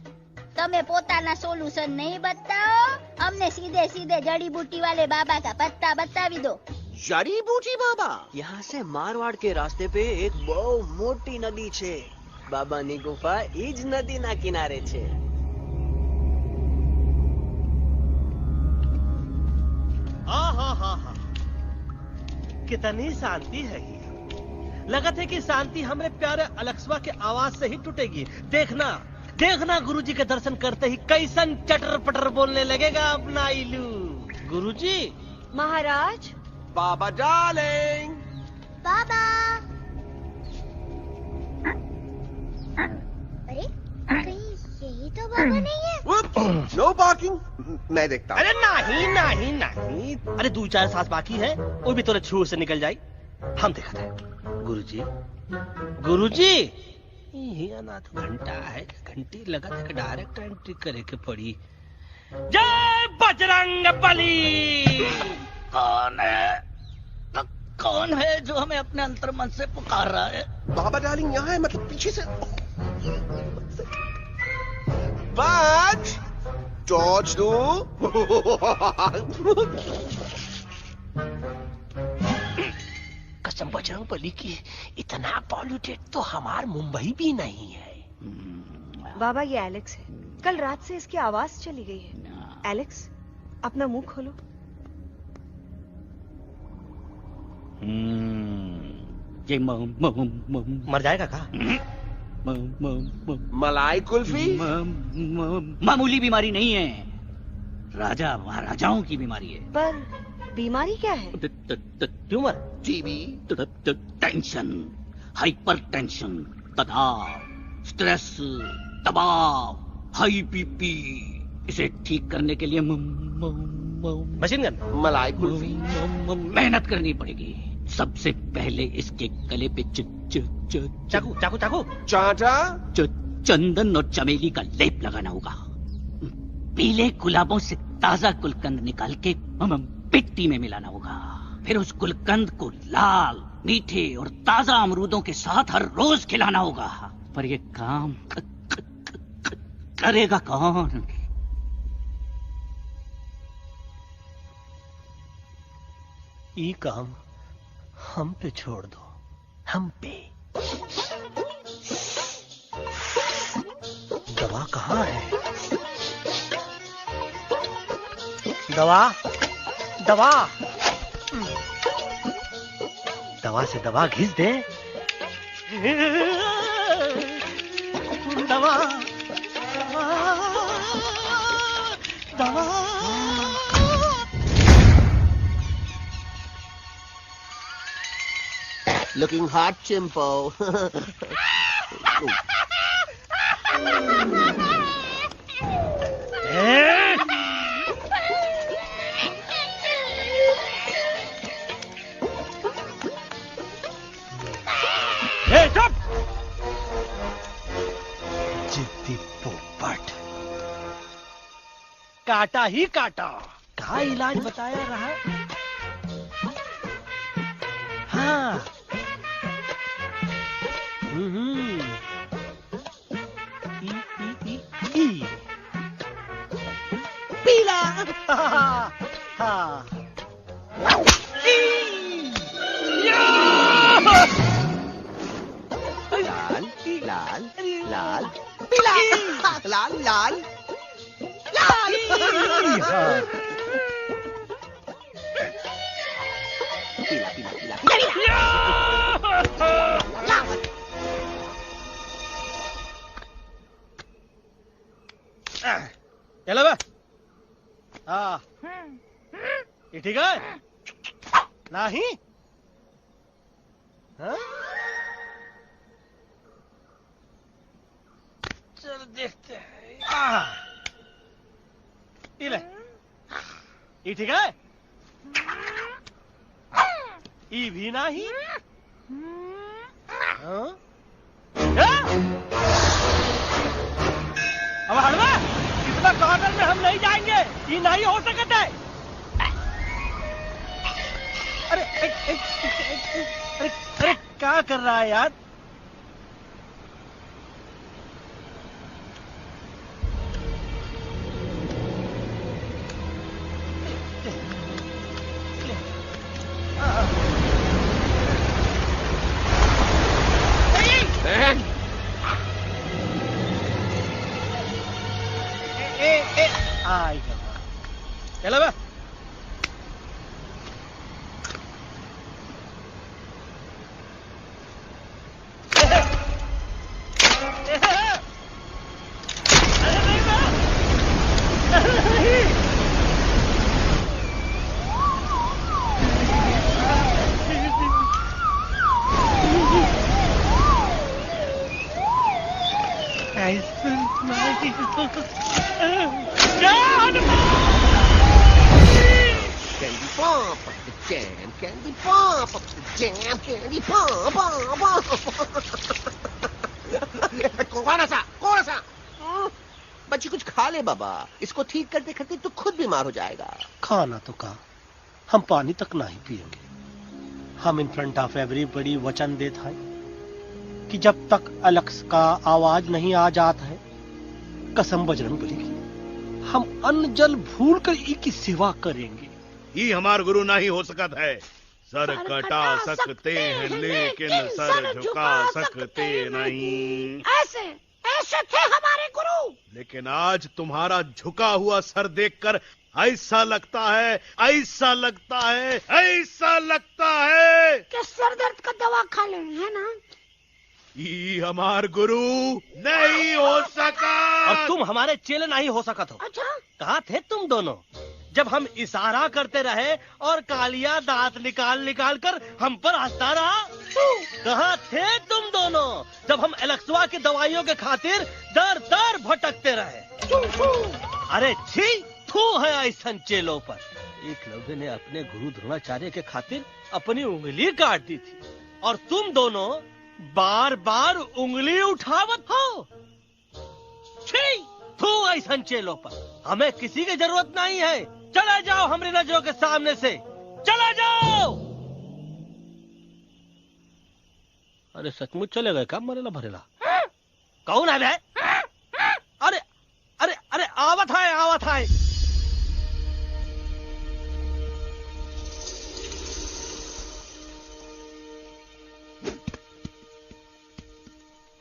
તમે પોતાના સોલ્યુશન नहीं बताओ, हमने सीधे सीधे जड़ी बूटी वाले बाबा का पत्ता बतावी दो। जड़ी बूटी बाबा? यहाँ से मारवाड़ के रास्ते पे एक बहु मोटी नदी छे। बाबा नी गुफा इज नदी ना किनारे छे। कितनी शांति है ये। लगत है कि शांति हमरे प्यारे अलेक्सवा के आवाज से ही टूटेगी। देखना देखना गुरुजी के दर्शन करते ही कैसन चटर पटर बोलने लगेगा अपना इलू। गुरुजी। महाराज। बाबा डार्लिंग। बाबा। अरे कहीं यही तो बाबा नहीं है। No parking. मैं देखता हूँ। अरे नहीं नहीं नहीं, अरे 2-4 सांस बाकी है, वो भी तोरे छू से निकल जाई। हम देखा था। गुरुजी गुरुजी ये ना तो घंटा है, घंटी लगा था, डायरेक्ट एंट्री करे के पड़ी। जय बजरंग बली। कौन है जो हमें अपने अंतर्मन से पुकार रहा है? बाबा डार्लिंग यहाँ है, मतलब पीछे से। बच जॉर्ज दो। कसम बजरंग बली की, इतना पॉल्यूटेड तो हमार मुंबई भी नहीं है। बाबा ये एलेक्स है, कल रात से इसकी आवाज चली गई है। एलेक्स अपना मुंह खोलो। ये मर जाएगा का? मलाई कुल्फी? मामूली बीमारी नहीं है, राजा महाराजाओं की बीमारी है। पर बीमारी क्या है? Tumour, TB, tension, hyper tension, तनाव, स्ट्रेस, दबाव, हाई बीपी। इसे ठीक करने के लिए मशीन गन, मलाई कुल्फी, मेहनत करनी पड़ेगी। सबसे पहले इसके गले पे चाकू चाकू चाकू चाटा, चंदन और चमेली का लेप लगाना होगा। पीले गुलाबों से ताजा गुलकंद निकाल के मिट्टी में मिलाना होगा। फिर उस गुलकंद को लाल, मीठे और ताजा अमरूदों के साथ हर रोज खिलाना होगा। पर ये काम करेगा कौन? ये काम हम पे छोड़ दो, हम पे। दवा कहाँ है? दवा दवा दवा से दवा घिस दे। दवा दवा। Looking hot, Chimpo. चुप! जिद्दी पोपट, काटा ही काटा। क्या इलाज बताया रहा? हाँ। पीला। हाँ। लाल लाल लाल पीला, लाल लाल लाल। पीला पीला पीला पीला। चलो बा। हाँ, ये ठीक है? नहीं? हाँ? चल देखते हैं। ये ले, ये ठीक है? ये भी नहीं? हाँ? अब हड़वा, इतना कॉर्नर में हम नहीं जाएंगे, ये नहीं हो सकता है। अरे अरे अरे क्या कर रहा है यार? आई चलो बा। Candy pop up the jam, candy pop up the jam, candy pop up. कौन सा? बच्ची कुछ खा ले बाबा, इसको ठीक करते करते तो खुद बीमार हो जाएगा। खाना तो कहा, हम पानी तक नहीं पिएंगे। हम इन फ्रंट ऑफ एवरीबॉडी वचन देता है कि जब तक एलेक्स का आवाज नहीं आ जाता है, कसम बजरंग बली की, हम अन्न जल भूल कर की सेवा करेंगे। ये हमार गुरु नहीं हो सकता है। सर कटा सकते हैं लेकिन सर झुका सकते नहीं। ऐसे थे हमारे गुरु। लेकिन आज तुम्हारा झुका हुआ सर देखकर ऐसा लगता है कि सर दर्द का दवा खा ले, है ना? ये हमार गुरु नहीं हो सका। और तुम हमारे चेले नहीं हो सका। तो अच्छा, कहाँ थे तुम दोनों जब हम इशारा करते रहे और कालिया दांत निकाल कर हम पर हंसता रहा? कहाँ थे तुम दोनों जब हम एलेक्सवा की दवाइयों के खातिर दर दर भटकते रहे? अरे छी, थू है ऐसा चेलों पर। एकलव्य ने अपने गुरु द्रोणाचार्य के खातिर अपनी उंगली काट दी थी और तुम दोनों बार बार उंगली उठावत हो। छी, थू ऐसा चेलों पर। हमें किसी की जरूरत नहीं है। चले जाओ हमारी नजरों के सामने से, चले जाओ। अरे सचमुच चले गए क्या? मरेला भरेला कौन है बे? अरे अरे अरे आवत है।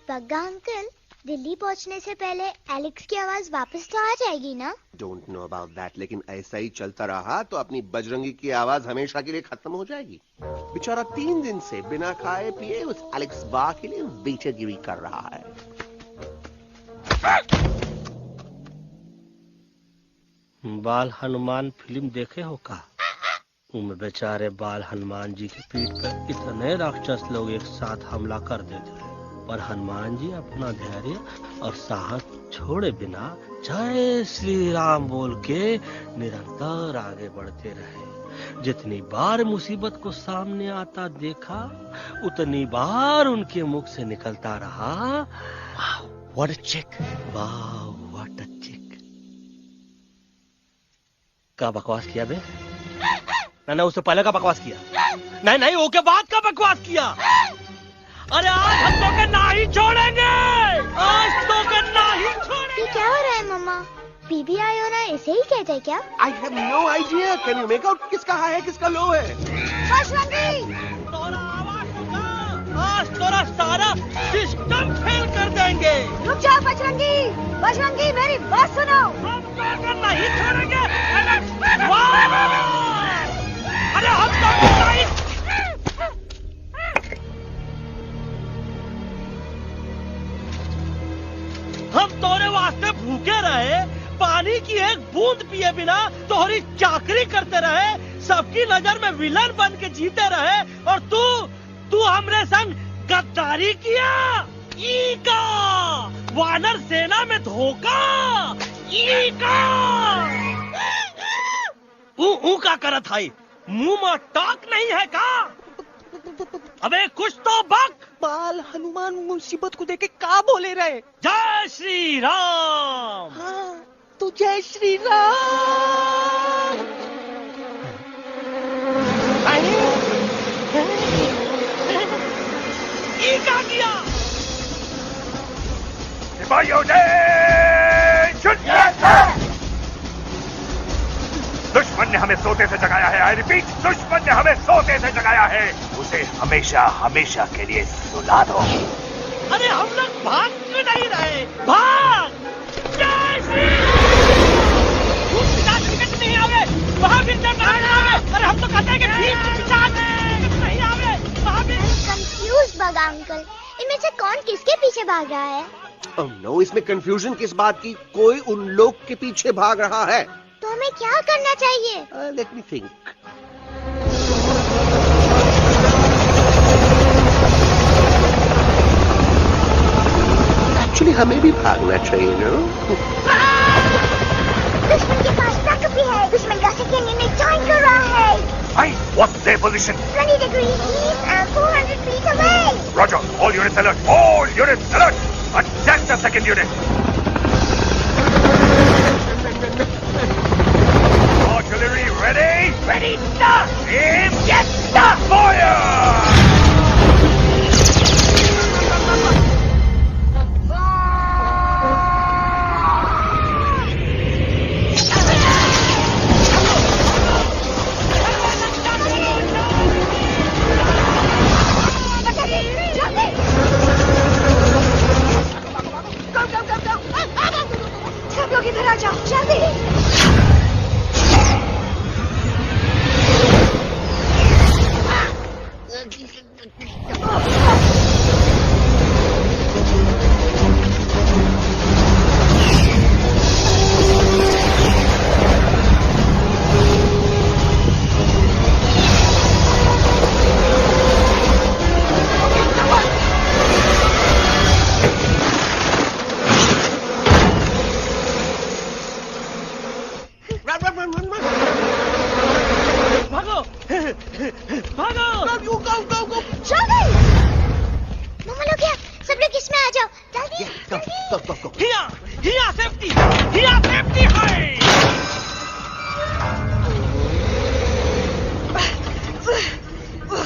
बग्गा अंकल, दिल्ली पहुंचने से पहले एलेक्स की आवाज वापस तो आ जाएगी ना? डोंट नो अबाउट दैट, लेकिन ऐसा ही चलता रहा तो अपनी बजरंगी की आवाज हमेशा के लिए खत्म हो जाएगी। बेचारा 3 दिन से बिना खाए पिए उस एलेक्स बा के लिए बेचैगिरी कर रहा है। बाल हनुमान फिल्म देखे हो का? उनमें बेचारे बाल हनुमान जी की पीठ पर इतने राक्षस लोग एक साथ हमला कर देते हैं, पर हनुमान जी अपना धैर्य और साहस छोड़े बिना जय श्री राम बोल के निरंतर आगे बढ़ते रहे। जितनी बार मुसीबत को सामने आता देखा, उतनी बार उनके मुख से निकलता रहा, व्हाट अ चिक, वाह व्हाट अ चिक। का बकवास किया बे? ना उससे पहले का बकवास किया? नहीं ओके बाद का बकवास किया। अरे आज हम तो के नहीं छोड़ेंगे, आज तो के नहीं छोड़ेंगे। ये क्या हो रहा है मम्मा? बीबी आई हो ना, ऐसे ही कहते हैं क्या? I have no idea. Can you make out किसका हाई है किसका लो है? बजरंगी, तोरा आवाज सुना, आज तोरा सारा सिस्टम फेल कर देंगे। रुक जाओ बजरंगी, मेरी बात सुनो। हम तो के नहीं छोड़ेंगे। अरे हम तो नहीं। हम तोरे वास्ते भूखे रहे, पानी की एक बूंद पिए बिना तोहरी चाकरी करते रहे, सबकी नजर में विलन बन के जीते रहे, और तू हमरे संग गद्दारी किया। ई का वानर सेना में धोखा, ई का ऊ का करत है, मुंह में टाक नहीं है का? अबे कुछ तो बक। बाल हनुमान मुसीबत को देखे का बोले रहे? जय श्री राम। हाँ, तो जय श्री राम। ये क्या किया? सिपाहियों दुश्मन ने हमें सोते से जगाया है। आई रिपीट, दुश्मन ने हमें सोते से जगाया है। उसे हमेशा हमेशा के लिए सुला दो। अरे हम लोग भाग क्यों नहीं रहे? भाग! जय श्री राम। नहीं आवे, महावीर जब नहीं आवे। अरे हम तो कहते हैं कि नहीं आवे, महावीर। कंफ्यूज बग्गा अंकल, इनमें से कौन किसके पीछे भाग रहा है? Oh no, इसमें कंफ्यूजन किस बात की? कोई उन लोग के पीछे भाग रहा है। तो हमें क्या करना चाहिए? Let me think. एक्चुअली हमें भी भागना चाहिए ना। दुश्मन के पास बैकअप भी है। दुश्मन का सेकेंड यूनिट ज्वाइन कर रहा है। Hey, what's their position? 20 degrees east and 400 feet away. Roger, all units alert. All units alert. Attack the second unit. Artillery ready? Ready, start. Aim, get, start, fire! सब लोग इधर आ जाओ, जल्दी।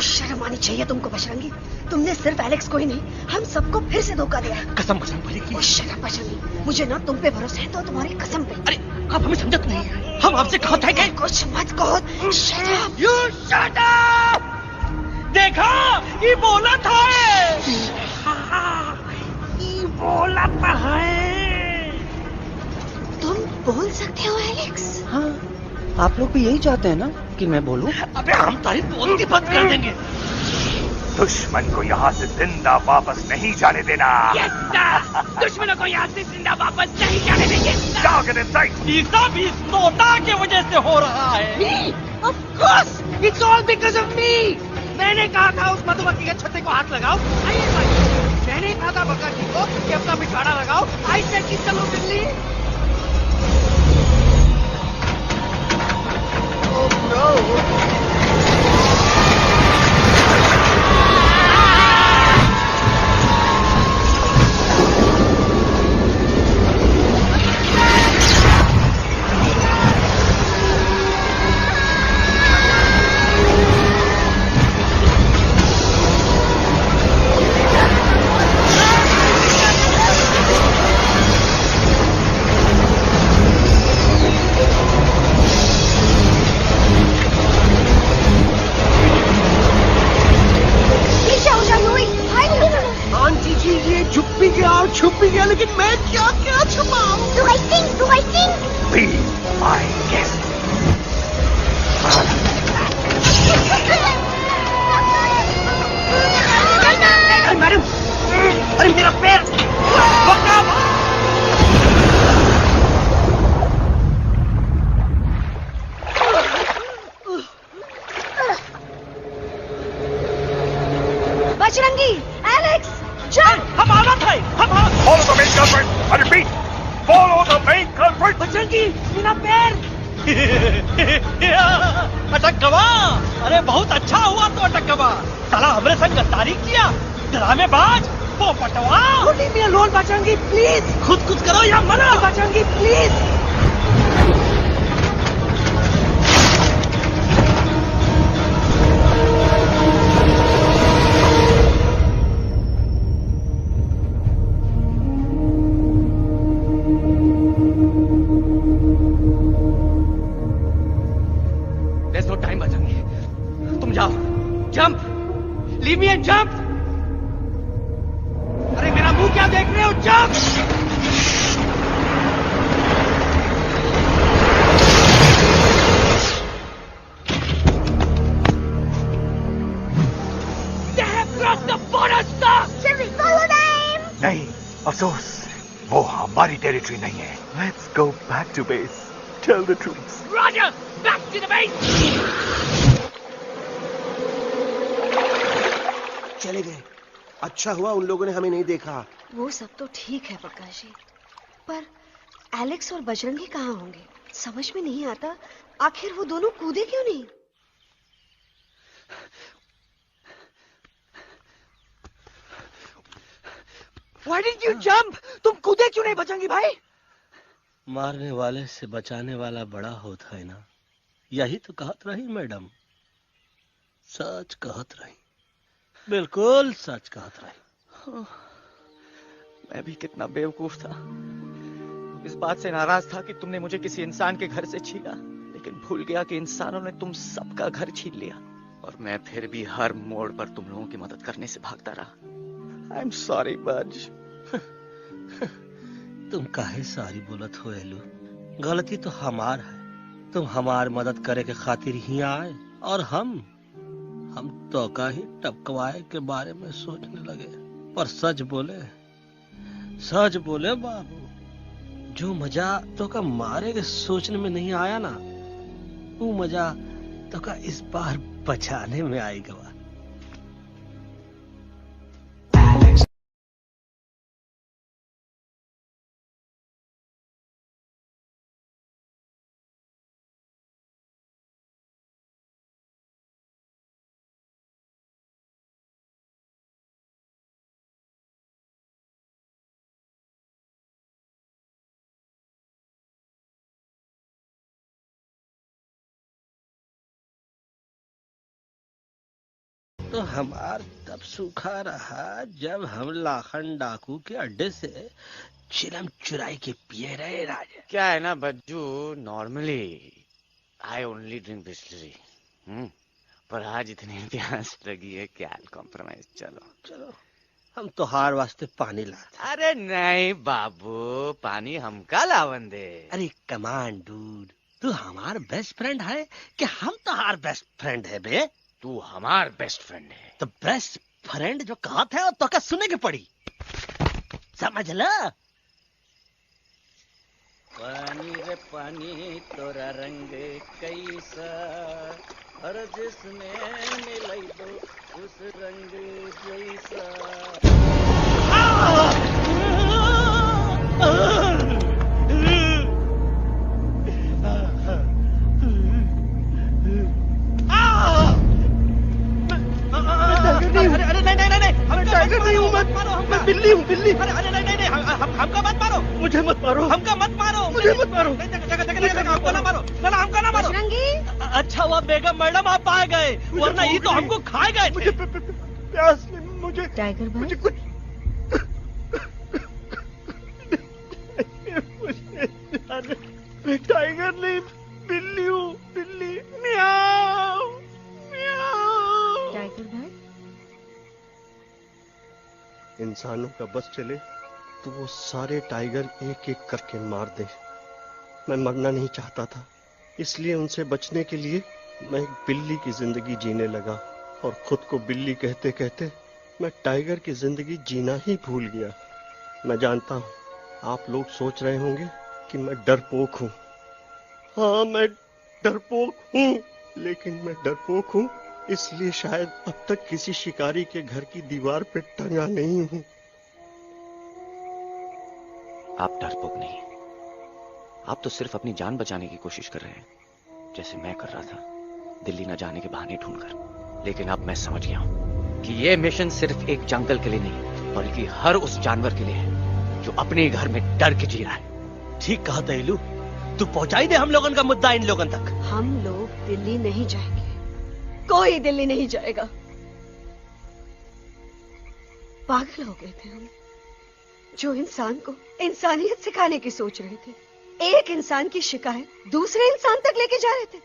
शर्म आनी चाहिए तुमको बजरंगी। तुमने सिर्फ एलेक्स को ही नहीं, हम सबको फिर से धोखा दिया। कसम बजरंग बली की। शर्म बजरंगी, मुझे ना तुम पे भरोसा है तो तुम्हारी कसम पे। अरे आप हमें समझत नहीं है। हम आपसे कहा था कि कुछ मत कहो। Shut up! You shut up! देखा, ये बोला था। ये बोला था है। तुम बोल सकते हो एलेक्स? हाँ, आप लोग भी यही चाहते हैं ना कि मैं बोलूं? अबे हम तारीफ बोलती बंद कर देंगे। दुश्मन को यहाँ से जिंदा वापस नहीं जाने देना। Yes, sir! दुश्मनों को यहाँ से जिंदा वापस नहीं जाने देंगे। Target in sight. ये सब इस नोटा की वजह से हो रहा है। Me? Of course! It's all because of me. मैंने कहा था उस मधुमक्खी के छत्ते को हाथ लगाओ। मैंने कहा था बका जी को कि अपना पिछाड़ा लगाओ। I said कि चलो बिल्ली। Oh no! छुप भी गया, लेकिन मैं क्या क्या छुपाऊं? Do I sing? Be my guest. Madam, अरे मेरा पैर! बजरंगी, एलेक्स, चल! हम आना था, Follow the main culprit. I repeat, follow the main culprit. Bajrangi, मेरा पैर! अटक गवा! अरे बहुत अच्छा हुआ तो अटक गवा। साला हमरे संग गद्दारी किया, ड्रामेबाज, पोपटवा। Leave me alone, Bajrangi, please. खुद करो या मना। Bajrangi, please. There's no time, Bajrangi. तुम जाओ, jump, leave me and jump। अरे मेरा मुंह क्या देख रहे हो? Jump! They have crossed the border, sir! Shall we follow them? नहीं, अफसोस, वो हमारी टेरिटरी नहीं है। Let's go back to base. Tell the troops. Roger! Back to the base! चले गए। अच्छा हुआ उन लोगों ने हमें नहीं देखा। वो सब तो ठीक है प्रकाश जी, पर एलेक्स और बजरंगी कहाँ होंगे? समझ में नहीं आता, आखिर वो दोनों कूदे क्यों नहीं? Why did you jump? तुम कूदे क्यों नहीं बचेंगी भाई? मारने वाले से बचाने वाला बड़ा होता है ना, यही तो कहत रही मैडम। सच कहत रही, बिल्कुल सच कहत रही। मैं भी कितना बेवकूफ था। इस बात से नाराज था कि तुमने मुझे किसी इंसान के घर से छीना, लेकिन भूल गया कि इंसानों ने तुम सबका घर छीन लिया और मैं फिर भी हर मोड़ पर तुम लोगों की मदद करने से भागता रहा। आई एम सॉरी बज। तुम काहे सारी बोलत हो एलू? गलती तो हमार है। तुम हमार मदद करे के खातिर ही आए और हम तो का ही टपकवाए के बारे में सोचने लगे। पर सच बोले बाबू, जो मजा तो का मारे के सोचने में नहीं आया ना, वो मजा तो का इस बार बचाने में आएगा। तो हमार तब सूखा रहा जब हम लाखन डाकू के अड्डे से चिलम चुराई के पिए रहे राजा। क्या है ना Bajju, normally I only drink Bisleri, पर आज इतनी प्यास लगी है क्या कॉम्प्रोमाइज। चलो हम तो हार वास्ते पानी लाते। अरे नहीं बाबू, पानी हमका लावन दे। अरे कमान डूड, तू हमार बेस्ट फ्रेंड है कि हम तो हार बेस्ट फ्रेंड है बे? तू हमार बेस्ट फ्रेंड है। तो बेस्ट फ्रेंड जो कहा था तो क्या सुने के पड़ी, समझ ला। पानी रे पानी तोरा रंग कैसा, हर जिसमें मिलाई दो उस रंग जैसा। अरे नहीं, हम टाइगर नहीं हूँ, मैं बिल्ली हूँ, बिल्ली। अरे नहीं, हमका मत मारो, मुझे मत मारो, हमका मत मारो, मुझे मत मारो, हमको ना मारो, ना हमका ना मारो। अच्छा हुआ बेगम मैडम आप आ गए, वरना ये तो हमको खाए गए। मुझे प्यास नहीं, मुझे टाइगर भाई, मुझे कुछ मैं टाइगर नहीं, बिल्ली हूँ, बिल्ली। म्याऊ म्याऊ। टाइगर भाई, इंसानों का बस चले तो वो सारे टाइगर एक एक करके मार दे। मैं मरना नहीं चाहता था, इसलिए उनसे बचने के लिए मैं एक बिल्ली की जिंदगी जीने लगा और खुद को बिल्ली कहते कहते मैं टाइगर की जिंदगी जीना ही भूल गया। मैं जानता हूँ आप लोग सोच रहे होंगे कि मैं डरपोक हूँ। हाँ, मैं डरपोक हूँ, लेकिन मैं डरपोक हूँ इसलिए शायद अब तक किसी शिकारी के घर की दीवार पे टंगा नहीं हूँ। आप डरपोक नहीं, आप तो सिर्फ अपनी जान बचाने की कोशिश कर रहे हैं, जैसे मैं कर रहा था दिल्ली न जाने के बहाने ढूंढकर। लेकिन अब मैं समझ गया हूं कि यह मिशन सिर्फ एक जंगल के लिए नहीं, बल्कि हर उस जानवर के लिए है जो अपने घर में डर के जी रहा है। ठीक कहा दहलू, तू पहुंचाई दे हम लोगन का मुद्दा इन लोगन तक। हम लोग दिल्ली नहीं जाएंगे, कोई दिल्ली नहीं जाएगा। पागल हो गए थे हम, जो इंसान को इंसानियत सिखाने की सोच रहे थे, एक इंसान की शिकायत दूसरे इंसान तक लेके जा रहे थे।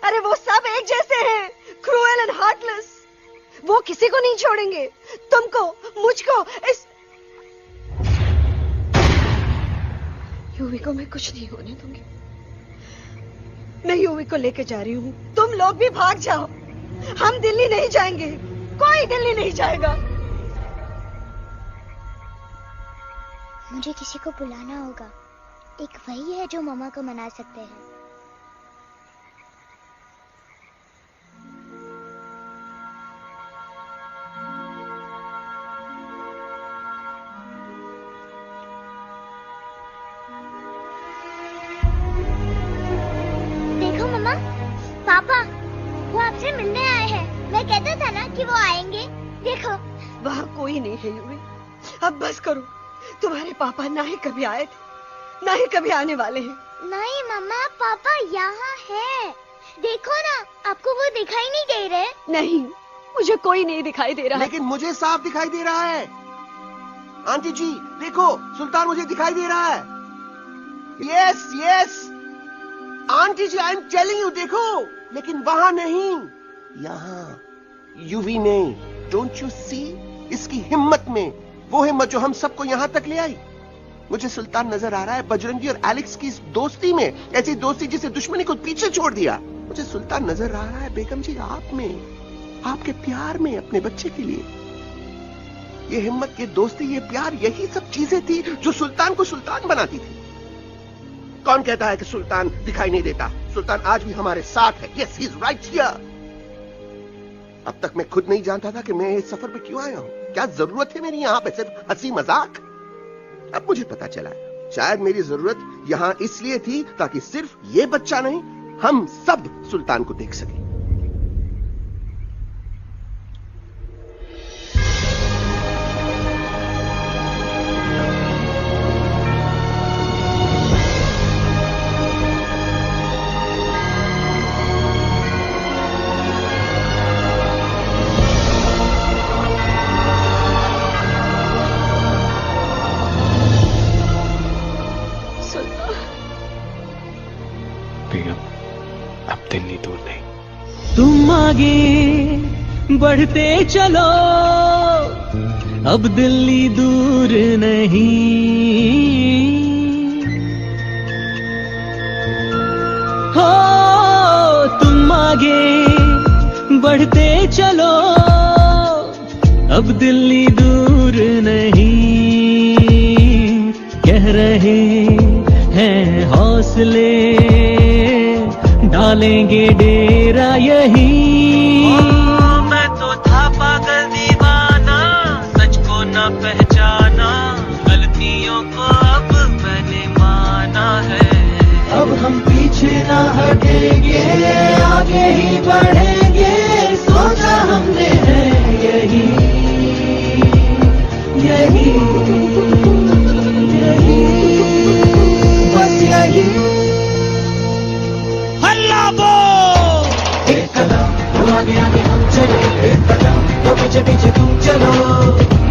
अरे वो सब एक जैसे हैं, क्रूएल एंड हार्टलेस। वो किसी को नहीं छोड़ेंगे, तुमको, मुझको, इस यूवी को मैं कुछ नहीं होने दूंगी। मैं यूवी को लेके जा रही हूँ, तुम लोग भी भाग जाओ। हम दिल्ली नहीं जाएंगे, कोई दिल्ली नहीं जाएगा। मुझे किसी को बुलाना होगा, एक वही है जो मामा को मना सकते हैं। वहाँ कोई नहीं है यूवी। अब बस करो। तुम्हारे पापा ना ही कभी आए थे, ना ही कभी आने वाले हैं। नहीं मम्मा, पापा यहाँ है। देखो ना, आपको वो दिखाई नहीं दे रहे? नहीं, मुझे कोई नहीं दिखाई दे रहा। लेकिन मुझे साफ दिखाई दे रहा है। आंटी जी देखो, सुल्तान मुझे दिखाई दे रहा है। Yes yes aunty ji, I am telling you, देखो। लेकिन वहां नहीं, यहाँ यूवी नहीं। Don't you see? इसकी हिम्मत में, वो हिम्मत जो हम सबको यहाँ तक ले आई। मुझे सुल्तान नजर आ रहा है बजरंगी और एलेक्स की इस दोस्ती में, ऐसी दोस्ती जिसे दुश्मनी को पीछे छोड़ दिया। मुझे सुल्तान नजर आ रहा है बेगम जी आप में, आपके प्यार में, अपने बच्चे के लिए। ये हिम्मत, ये दोस्ती, ये प्यार, यही सब चीजें थी जो सुल्तान को सुल्तान बनाती थी। कौन कहता है कि सुल्तान दिखाई नहीं देता? सुल्तान आज भी हमारे साथ है। Yes, he is right here. अब तक मैं खुद नहीं जानता था कि मैं इस सफर पे क्यों आया हूं। क्या जरूरत है मेरी यहाँ पे सिर्फ हंसी मजाक? अब मुझे पता चला है, शायद मेरी जरूरत यहाँ इसलिए थी ताकि सिर्फ ये बच्चा नहीं, हम सब सुल्तान को देख सकें। तुम आगे बढ़ते चलो, अब दिल्ली दूर नहीं। हो तुम आगे बढ़ते चलो, अब दिल्ली दूर नहीं। कह रहे हैं हौसले, डालेंगे डेरा यही। मैं तो था पागल दीवाना, सच को न पहचाना, गलतियों को अब मैंने माना है। अब हम पीछे ना हटेंगे, आगे ही बढ़ेंगे, सोचा हमने है यही यही यही, बस यही। एक कदम तो आगे आगे हम चले, एक कदम तो पीछे पीछे तुम चलो।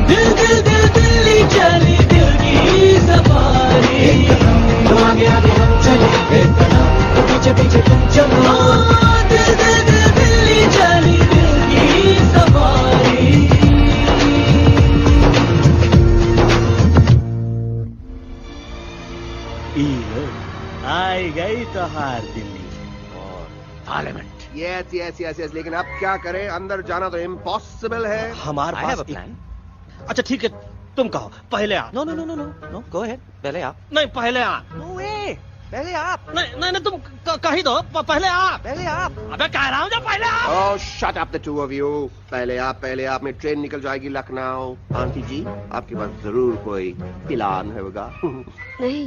दिल दिल दिल दिल्ली चली, दिल की सफारी। एक कदम तो आगे आगे हम चले, एक कदम तो पीछे पीछे तुम चलो। दिल दिल दिल दिल्ली चली, दिल की सफारी। आई गई तो हार दिल्ली और parliament. Yes yes yes yes, लेकिन अब क्या करें? अंदर जाना तो इम्पॉसिबल है। हमारे पास प्लान। अच्छा ठीक है, तुम कहो, पहले आप। No no no no no no, go ahead, पहले आप। नहीं, पहले आप। नो वे, पहले आप। नहीं नहीं, तुम कही दो, पहले आप। पहले आप। अबे कह रहा हूँ जो पहले आप। Oh shut up the two of you. पहले आप में ट्रेन निकल जाएगी लखनऊ। आंटी जी आपके पास जरूर कोई प्लान होगा। नहीं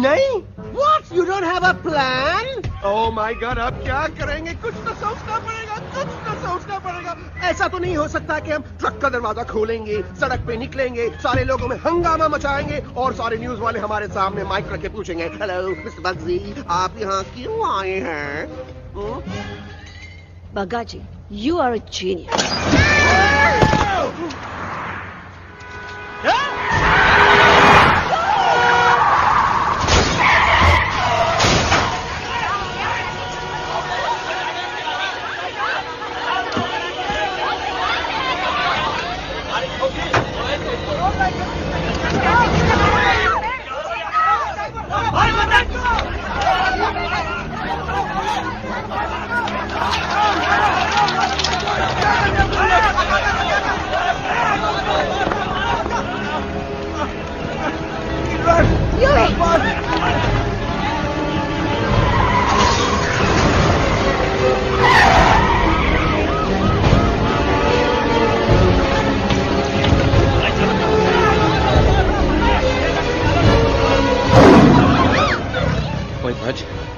नहीं? What? You don't have a plan? Oh my God, अब क्या करेंगे? कुछ तो सोचना पड़ेगा, कुछ तो सोचना पड़ेगा। ऐसा तो नहीं हो सकता कि हम ट्रक का दरवाजा खोलेंगे, सड़क पे निकलेंगे, सारे लोगों में हंगामा मचाएंगे और सारे न्यूज वाले हमारे सामने माइक रख के पूछेंगे, हेलो मिस्टर बग्जी, आप यहाँ क्यों आए हैं? बग्गा जी, you are a genius.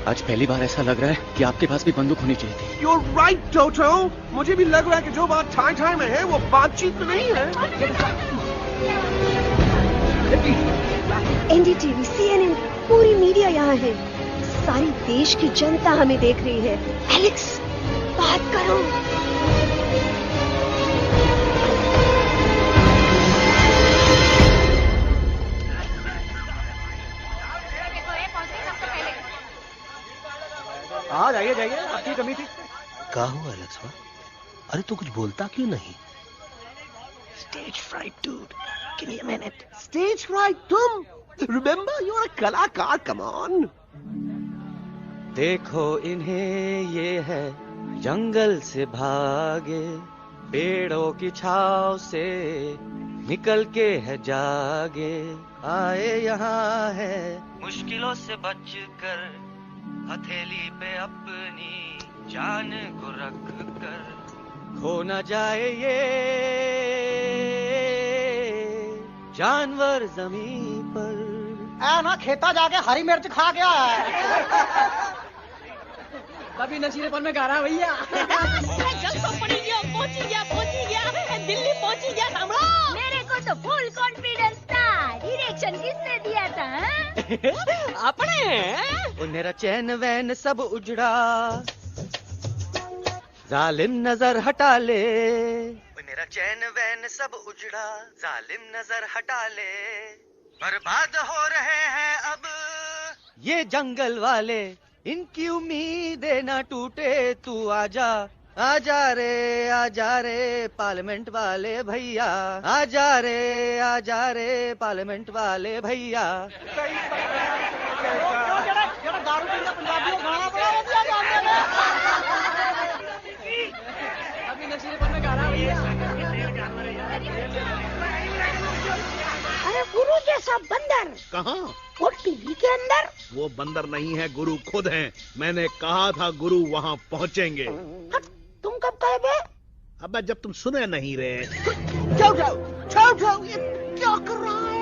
आज पहली बार ऐसा लग रहा है कि आपके पास भी बंदूक होनी चाहिए थी। You're right, Toto. मुझे भी लग रहा है कि जो बात ठाई ठाई में है वो बातचीत में नहीं है। एनडीटीवी, सीएनएन, पूरी मीडिया यहाँ है। सारी देश की जनता हमें देख रही है। एलेक्स, बात करो। हाँ जाइए जाइए, आपकी कमी थी। क्या हुआ एलेक्स? अरे तू कुछ बोलता क्यों नहीं? Stage fright dude, give me a minute. Stage fright तुम? रिमेंबर यू आर अ कलाकार, कम ऑन। देखो इन्हें, ये है जंगल से भागे, पेड़ों की छाव से निकल के है जागे, आए यहाँ है मुश्किलों से बचकर, हथेली पे अपनी जान को रख कर, खो न जाए ये जानवर जमीन पर। ना खेता जाके हरी मिर्च खा गया है। कभी नशीलेपन में गा रहा भैया। पहुंची गया, दिल्ली पहुंची गया। सामने मेरे को तो फुल कॉन्फिडेंस था। डायरेक्शन किसने दिया था? अपने। मेरा चैन वैन सब उजड़ा, जालिम नजर हटा ले। मेरा चैन वैन सब उजड़ा, जालिम नजर हटा ले। बर्बाद हो रहे हैं अब ये जंगल वाले, इनकी उम्मीदें ना टूटे, तू आजा आजा रे पार्लियामेंट वाले भैया, आजा रे पार्लियामेंट वाले भैया। अभी नशीलेपन में गा रहा भैया। अरे गुरु जैसा बंदर कहाँ? वो टीवी के अंदर। वो बंदर नहीं है, गुरु खुद हैं। मैंने कहा था गुरु वहाँ पहुँचेंगे। तुम कब कहे बे? अब जब तुम सुने नहीं रहे। छोड़ो, ये क्या कर रहा है?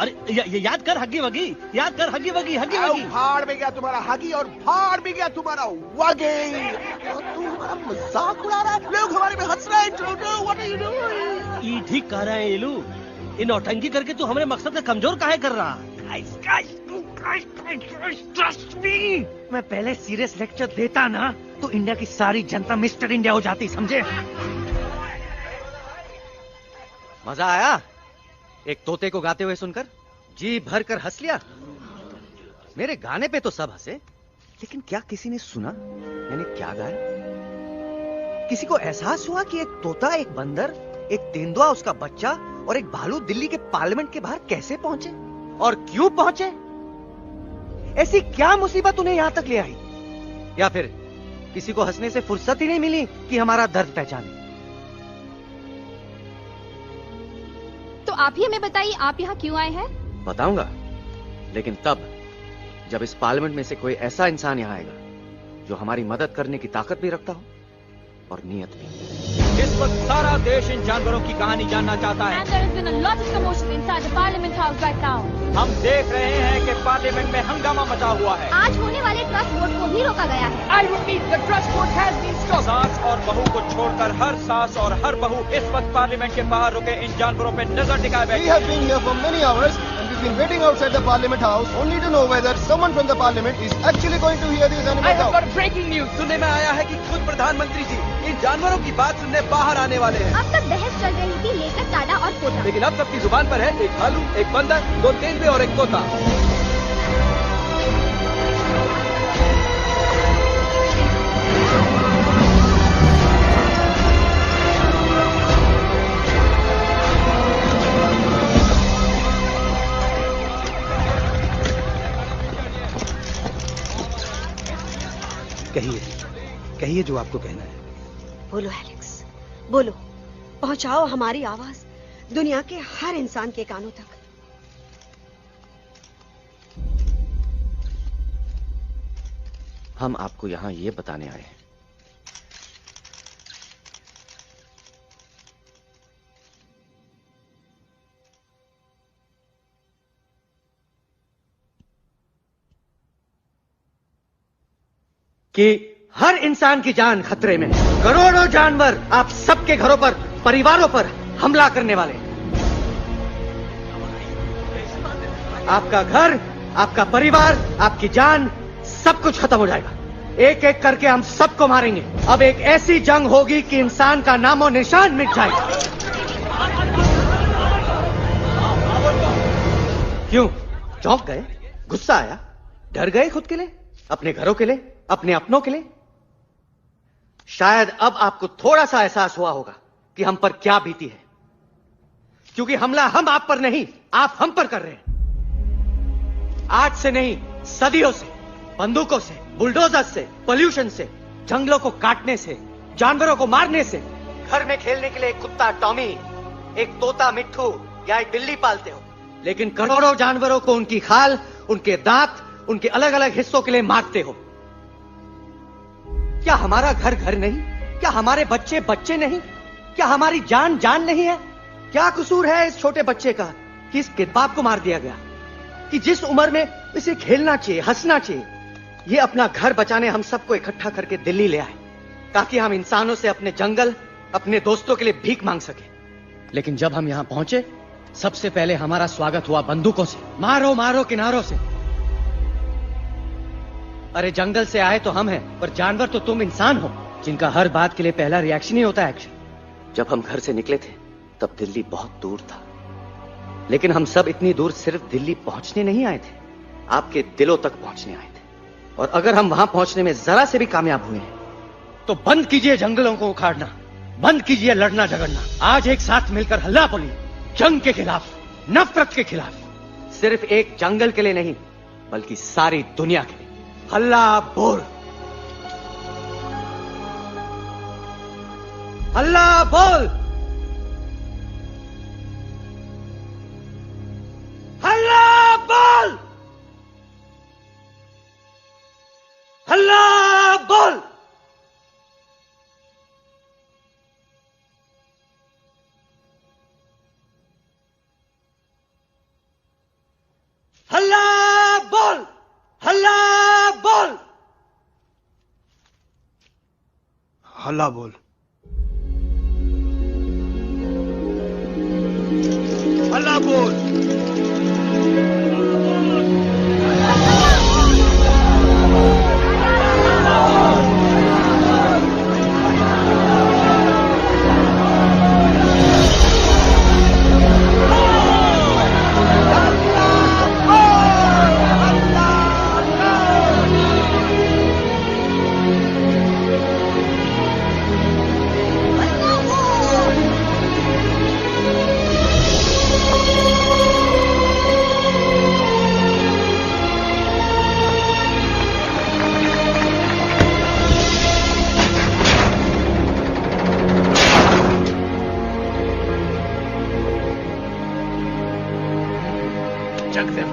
अरे ये याद कर हगी वगी, याद कर हगी वगी, हगी वगी। भाड़ में गया तुम्हारा हगी और भाड़ में गया तुम्हारा वगी। तू हमारा मजाक उड़ा रहा है, लोग हमारे में हंस रहे हैं। What are you doing? ये ठीक कह रहा है इलू, ये नौटंकी करके तू हमारे मकसद का कमजोर काहे कर रहा? ट्रस्ट मी, मैं पहले सीरियस लेक्चर देता ना तो इंडिया की सारी जनता मिस्टर इंडिया हो जाती, समझे? मजा आया एक तोते को गाते हुए सुनकर? जी भर कर हंस लिया। मेरे गाने पे तो सब हंसे, लेकिन क्या किसी ने सुना मैंने क्या गाया? किसी को एहसास हुआ कि एक तोता, एक बंदर, एक तेंदुआ, उसका बच्चा और एक भालू दिल्ली के पार्लियामेंट के बाहर कैसे पहुंचे और क्यों पहुंचे? ऐसी क्या मुसीबत उन्हें यहां तक ले आई? या फिर किसी को हंसने से फुर्सत ही नहीं मिली कि हमारा दर्द पहचाने? तो आप ही हमें बताइए, आप यहाँ क्यों आए हैं? बताऊंगा, लेकिन तब जब इस पार्लियामेंट में से कोई ऐसा इंसान यहाँ आएगा जो हमारी मदद करने की ताकत भी रखता हो और नीयत भी। इस वक्त सारा देश इन जानवरों की कहानी जानना चाहता है। And there has been a lot of commotion inside the Parliament House right now. हम देख रहे हैं कि पार्लियामेंट में हंगामा मचा हुआ है। आज होने वाले ट्रस्ट वोट को भी रोका गया है। I repeat, the trust vote has been stopped. सास और बहू को छोड़कर हर सास और हर बहू इस वक्त पार्लियामेंट के बाहर रुके इन जानवरों पे नजर टिकाए बैठे। We have been here for many hours and we've been waiting outside the Parliament House only to know whether someone from the Parliament is actually going to hear these animals out. I have got breaking news. सुनने में आया है कि खुद प्रधानमंत्री जी इन जानवरों की बात सुनने बाहर आने वाले हैं। अब तक बहस चल रही थी लेकर टाडा और पोता, लेकिन अब सबकी जुबान पर है एक भालू, एक बंदर, दो तेंदुए और एक तोता। कहिए जो आपको कहना है। बोलो एलेक्स, बोलो, पहुंचाओ हमारी आवाज दुनिया के हर इंसान के कानों तक। हम आपको यहां ये बताने आए हैं कि हर इंसान की जान खतरे में। करोड़ों जानवर आप सबके घरों पर, परिवारों पर हमला करने वाले। आपका घर, आपका परिवार, आपकी जान, सब कुछ खत्म हो जाएगा। एक एक करके हम सबको मारेंगे। अब एक ऐसी जंग होगी कि इंसान का नामो निशान मिट जाएगा। क्यों चौंक गए? गुस्सा आया? डर गए खुद के लिए, अपने घरों के लिए, अपने अपनों के लिए? शायद अब आपको थोड़ा सा एहसास हुआ होगा कि हम पर क्या बीती है, क्योंकि हमला हम आप पर नहीं, आप हम पर कर रहे हैं। आज से नहीं, सदियों से, बंदूकों से, बुलडोजर से, पोल्यूशन से, जंगलों को काटने से, जानवरों को मारने से। घर में खेलने के लिए एक कुत्ता टॉमी, एक तोता मिट्ठू या एक बिल्ली पालते हो, लेकिन करोड़ों जानवरों को उनकी खाल, उनके दांत, उनके अलग अलग हिस्सों के लिए मारते हो। क्या हमारा घर घर नहीं? क्या हमारे बच्चे बच्चे नहीं? क्या हमारी जान जान नहीं है? क्या कसूर है इस छोटे बच्चे का कि इस किडनैप को मार दिया गया, कि जिस उम्र में इसे खेलना चाहिए, हंसना चाहिए। ये अपना घर बचाने हम सबको इकट्ठा करके दिल्ली ले आए, ताकि हम इंसानों से अपने जंगल, अपने दोस्तों के लिए भीख मांग सके। लेकिन जब हम यहां पहुंचे, सबसे पहले हमारा स्वागत हुआ बंदूकों से, मारो मारो किनारों से। अरे जंगल से आए तो हम हैं, पर जानवर तो तुम इंसान हो, जिनका हर बात के लिए पहला रिएक्शन ही होता है एक्शन। जब हम घर से निकले थे तब दिल्ली बहुत दूर था, लेकिन हम सब इतनी दूर सिर्फ दिल्ली पहुंचने नहीं आए थे, आपके दिलों तक पहुंचने आए थे। और अगर हम वहां पहुंचने में जरा से भी कामयाब हुए हैं, तो बंद कीजिए जंगलों को उखाड़ना, बंद कीजिए लड़ना झगड़ना। आज एक साथ मिलकर हल्ला बोलिए, जंग के खिलाफ, नफरत के खिलाफ। सिर्फ एक जंगल के लिए नहीं, बल्कि सारी दुनिया के लिए। हल्ला बोल, हल्ला बोल, हल्ला बोल, हल्ला बोल। हल्ला बोल, हल्ला बोल, हल्ला बोल, हल्ला बोल। जगदेव